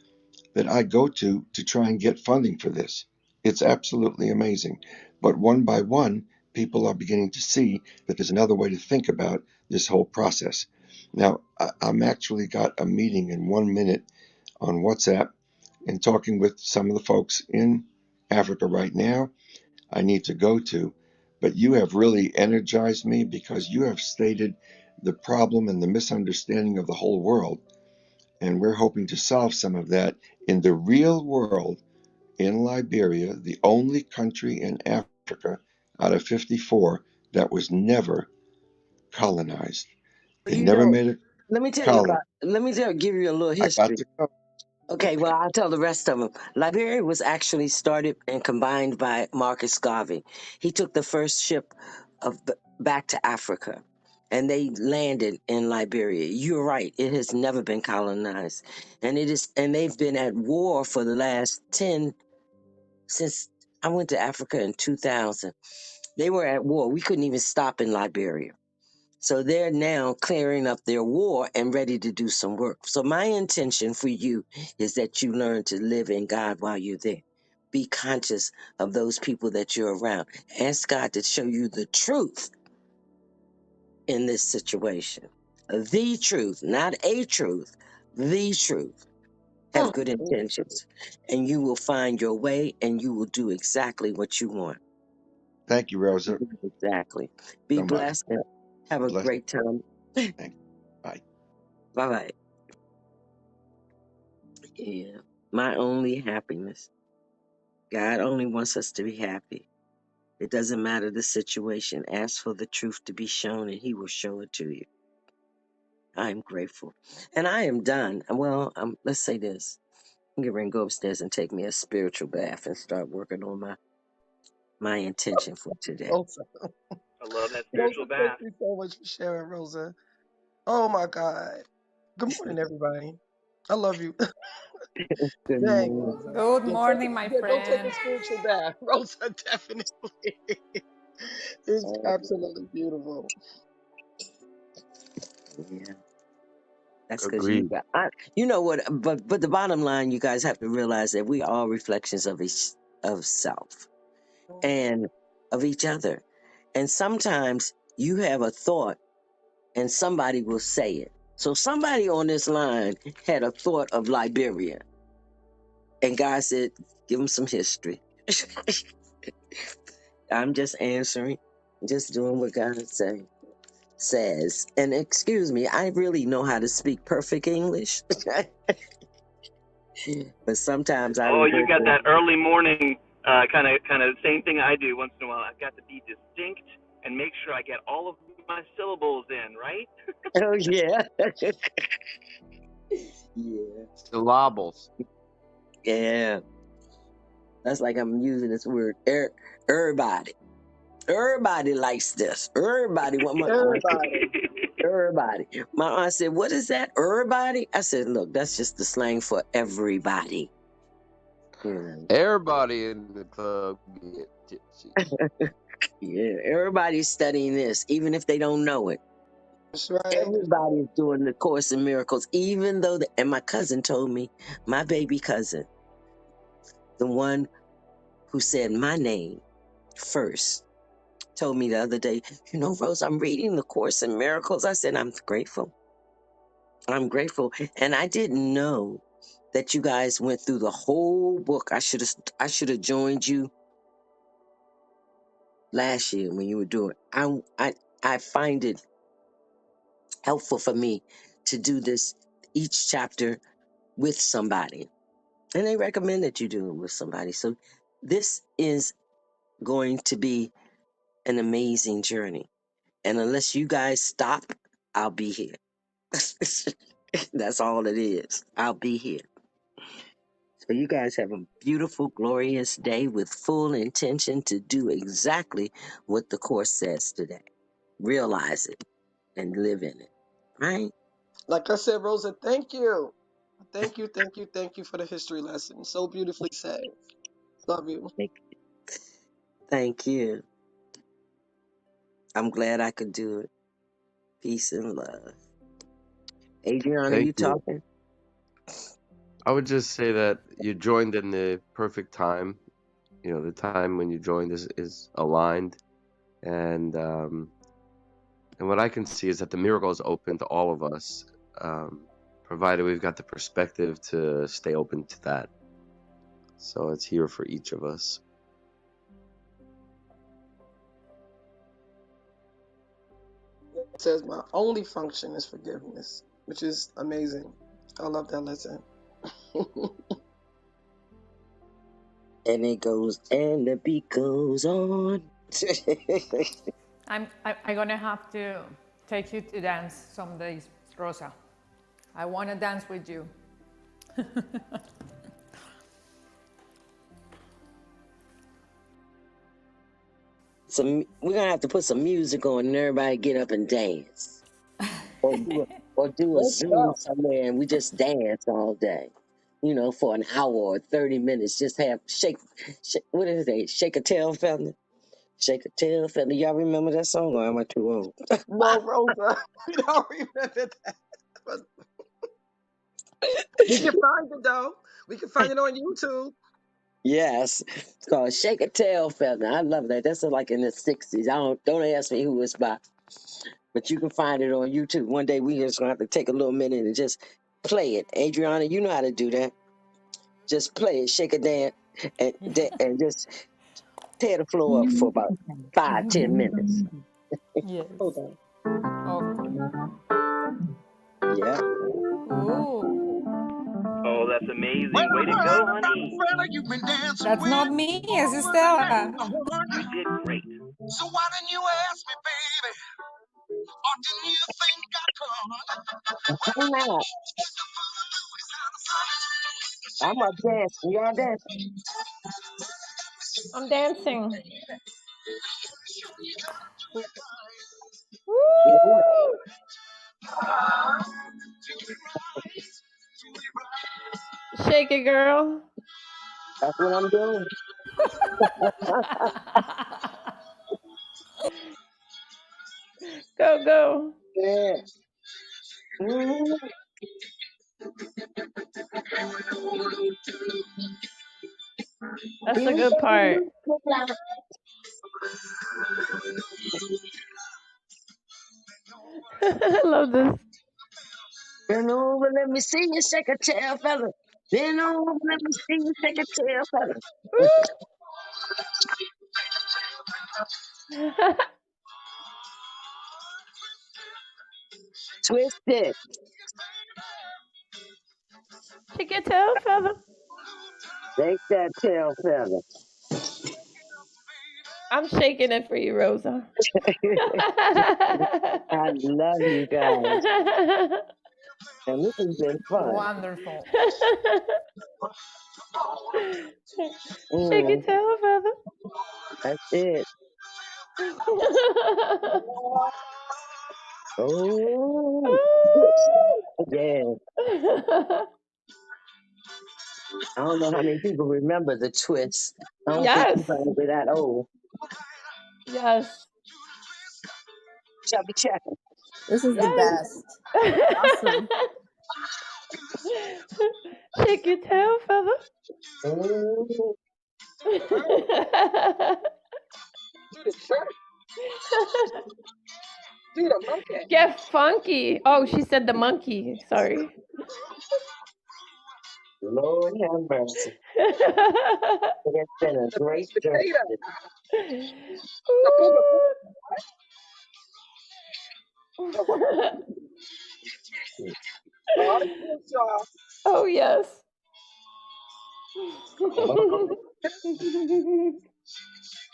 that I go to try and get funding for this. It's absolutely amazing. But one by one, people are beginning to see that there's another way to think about this whole process. Now, I'm actually got a meeting in 1 minute on WhatsApp and talking with some of the folks in Africa right now. I need to go to, but you have really energized me because you have stated the problem and the misunderstanding of the whole world. And we're hoping to solve some of that in the real world in Liberia, the only country in Africa out of 54 that was never colonized. They You never know, made a let me tell you colony. about. Give you a little I got history. to go. Okay, well, I'll tell the rest of them. Liberia was actually started and combined by Marcus Garvey. He took the first ship back to Africa, and they landed in Liberia. You're right; it has never been colonized, and they've been at war for the last 10 since I went to Africa in 2000. They were at war. We couldn't even stop in Liberia. So they're now clearing up their war and ready to do some work. So my intention for you is that you learn to live in God while you're there. Be conscious of those people that you're around. Ask God to show you the truth in this situation. The truth, not a truth, the truth. Have good intentions, and you will find your way and you will do exactly what you want. Thank you, Rosa, Exactly. Be so much. blessed and have a Bless. great time. Thank you. Bye. Bye bye. Yeah. My only happiness. God only wants us to be happy. It doesn't matter the situation. Ask for the truth to be shown and he will show it to you. I am grateful. And I am done. Well, let's say this. I'm getting ready to go upstairs and take me a spiritual bath and start working on my intention for today. Rosa. I love that Rosa, spiritual thank bath. you so much for sharing, Rosa. Oh my God. Good morning, everybody. I love you. Good Dang, morning. Rosa. Good Yeah, morning, my go take friend. a spiritual bath. Rosa, definitely. It's absolutely beautiful. Yeah. That's because Agreed. you know what, but the bottom line, you guys have to realize that we are reflections of self and of each other. And sometimes you have a thought and somebody will say it. So somebody on this line had a thought of Liberia and God said, give them some history. I'm just answering, just doing what God says. And excuse me, I really know how to speak perfect English. But sometimes I Oh, will you go got for, that early morning kind of same thing I do once in a while. I've got to be distinct and make sure I get all of my syllables in, right? oh yeah. Yeah. Syllables. Yeah. That's like I'm using this word. Everybody. Everybody likes this. Everybody want my aunt. Everybody. Everybody. My aunt said, "What is that? Everybody?" I said, "Look, that's just the slang for everybody." You Everybody in the club get tipsy. know. Yeah. Everybody's studying this, even if they don't know it. That's right. Everybody's doing the Course in Miracles, even though. And my cousin told me, my baby cousin, the one who said my name first, told me the other day, "You know, Rose, I'm reading the Course in Miracles." I said, "I'm grateful. I'm grateful. And I didn't know that you guys went through the whole book. I should have joined you last year when you were doing. I find it helpful for me to do this each chapter with somebody. And they recommend that you do it with somebody. So this is going to be an amazing journey. And unless you guys stop, I'll be here. That's all it is. I'll be here. So you guys have a beautiful, glorious day with full intention to do exactly what the Course says today. Realize it and live in it. Right? Like I said, Rosa, thank you. Thank you for the history lesson. So beautifully said. Love you. Thank you. I'm glad I could do it. Peace and love. Adriana, Thank you you. talking? I would just say that you joined in the perfect time. You know, the time when you joined is aligned, and what I can see is that the miracle is open to all of us, provided we've got the perspective to stay open to that. So it's here for each of us. It says my only function is forgiveness, which is amazing. I love that lesson. And it goes, and the beat goes on. I'm gonna have to take you to dance some days, Rosa. I want to dance with you. We're gonna have to put some music on and everybody get up and dance. Or do a Let's Zoom go. somewhere and we just dance all day. You know, for an hour or 30 minutes. Just have what is it? Shake a tail feather. Shake a tail feather. Y'all remember that song or am I too old? No, Rosa. We don't remember that. But we can find it though. We can find it on YouTube. Yes. It's called Shake a Tail Feather. I love that. That's like in the 60s. Don't ask me who it's by. But you can find it on YouTube. One day we just gonna have to take a little minute and just play it. Adriana, you know how to do that. Just play it, shake a dance, and just tear the floor up for about 5-10 minutes. Yes. Hold on. Okay. Yeah. Ooh. Oh, that's amazing. Well, Way to I go, heard about a honey. fella you've been dancing That's with not me, it's over the Estella. You neighborhood. did great. So why didn't you ask me, baby? Or didn't you think I'd come? Why not? I'm up dancing. Y'all dancing? I'm dancing. Yeah. Woo! Shake it, girl. That's what I'm doing. Go, go. Yeah. Mhm. That's the You good part. I love this. Bend over, let me see you shake a tail feather. Bend over, let me see you shake a tail feather. Woo! Twist it. Shake your tail feather. Shake that tail feather. I'm shaking it for you, Rosa. I love you guys. And this has been fun. Wonderful. Shake your Mm, tail feather. that's it. Oh, twist. Yeah. I don't know how many people remember the twist. I don't think Yes. you guys are that old. Yes. Chubby checker. This is the Yes. best. Awesome. Shake your tail feather. Mm, Do the church. Do the monkey. Get funky. Oh, she said the monkey. Sorry. Lord have mercy. It has been a great journey. Potato. All the kids, y'all. Oh, yes.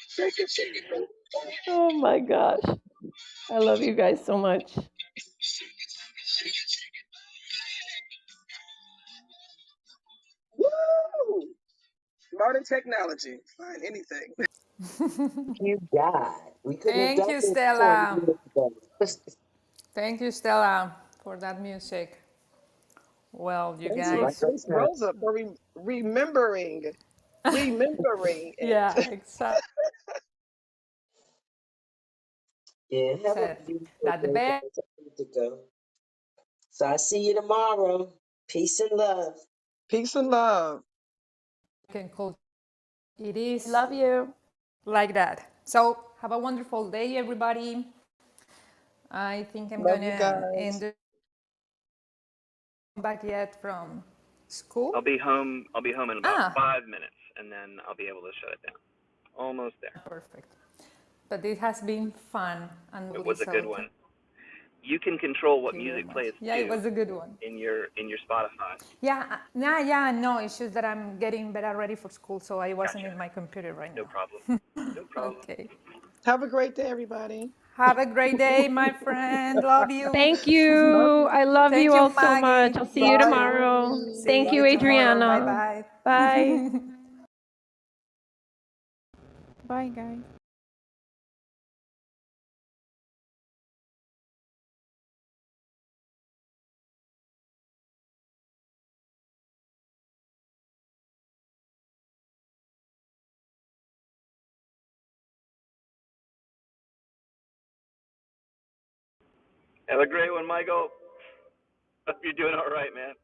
Shake it, shake it, baby. Oh my gosh. I love you guys so much. Woo! Modern technology. Find anything. You God. We couldn't have Thank done you, this 20 Stella. years ago. Thank you, Stella, for that music. Well, you Thanks for Like guys. I Miss said, Rosa for remembering it. Yeah, exactly. yeah, have a Said beautiful that the day, best guys. I need to go. So I see you tomorrow. Peace and love. Peace and love. can call it I is love you. like that. So have a wonderful day, everybody. I think I'm Love you gonna guys. end it back yet from school. I'll be home. I'll be home in about Ah, 5 minutes, and then I'll be able to shut it down. Almost there. perfect. But it has been fun and It lovely. was a good So one. You can control what thank you very music much. plays Yeah, it too was a good one. in your Spotify. Yeah, no, it's just that I'm getting better ready for school, so I wasn't Gotcha. in my computer right No now. problem. No problem. Okay. Have a great day, everybody. Have a great day, my friend. Love you. Thank you. Love you. I love Thank you you, all so much. Maggie. I'll see you Bye, tomorrow. Maggie. See Thank you you, tomorrow. Bye Adriana. bye. Bye. Bye, guys. Have a great one, Michael. Hope you're doing all right, man.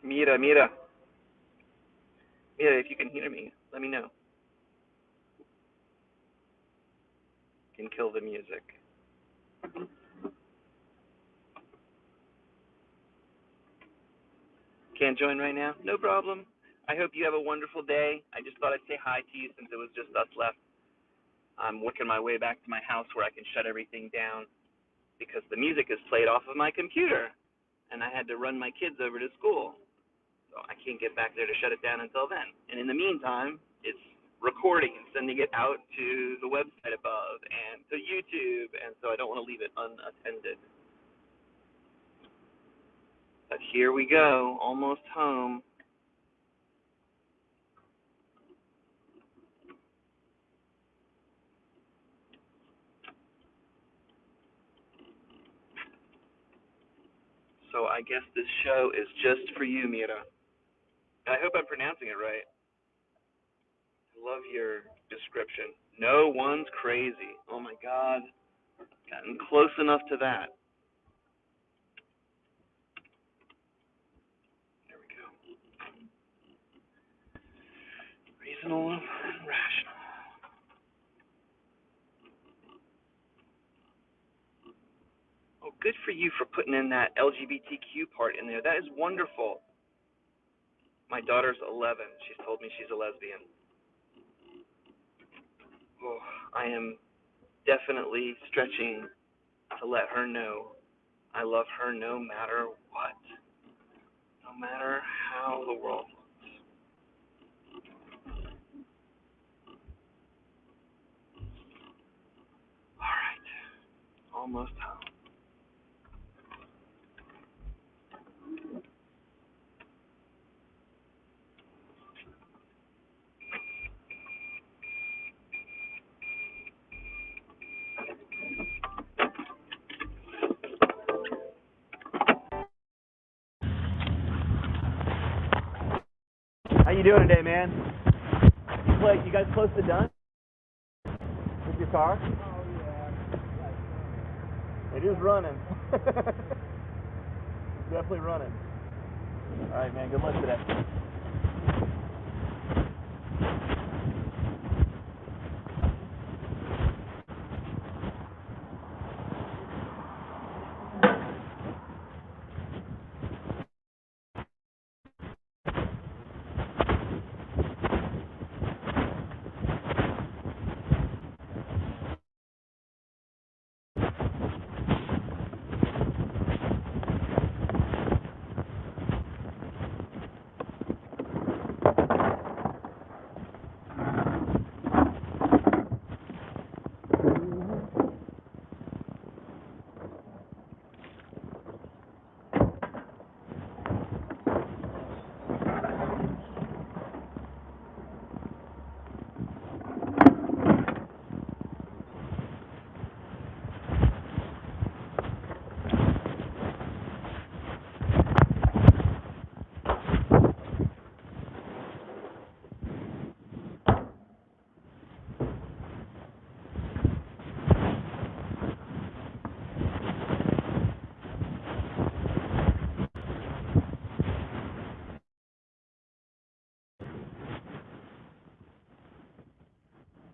Mira, mira. Mira, if you can hear me, let me know. Can kill the music. Can't join right now? No problem. I hope you have a wonderful day. I just thought I'd say hi to you since it was just us left. I'm working my way back to my house where I can shut everything down because the music is played off of my computer and I had to run my kids over to school. So I can't get back there to shut it down until then. And in the meantime, it's recording and sending it out to the website above and to YouTube, and so I don't want to leave it unattended. But here we go, almost home. So I guess this show is just for you, Mira. I hope I'm pronouncing it right. Love your description. No one's crazy. Oh my God. Gotten close enough to that. There we go. Reasonable and rational. Oh, good for you for putting in that LGBTQ part in there. That is wonderful. My daughter's 11. She's told me she's a lesbian. Oh, I am definitely stretching to let her know I love her no matter what. No matter how the world looks. All right. Almost home. doing today, man? You guys close to done with your car? Oh yeah. It is running. It's definitely running. All right, man. Good luck today.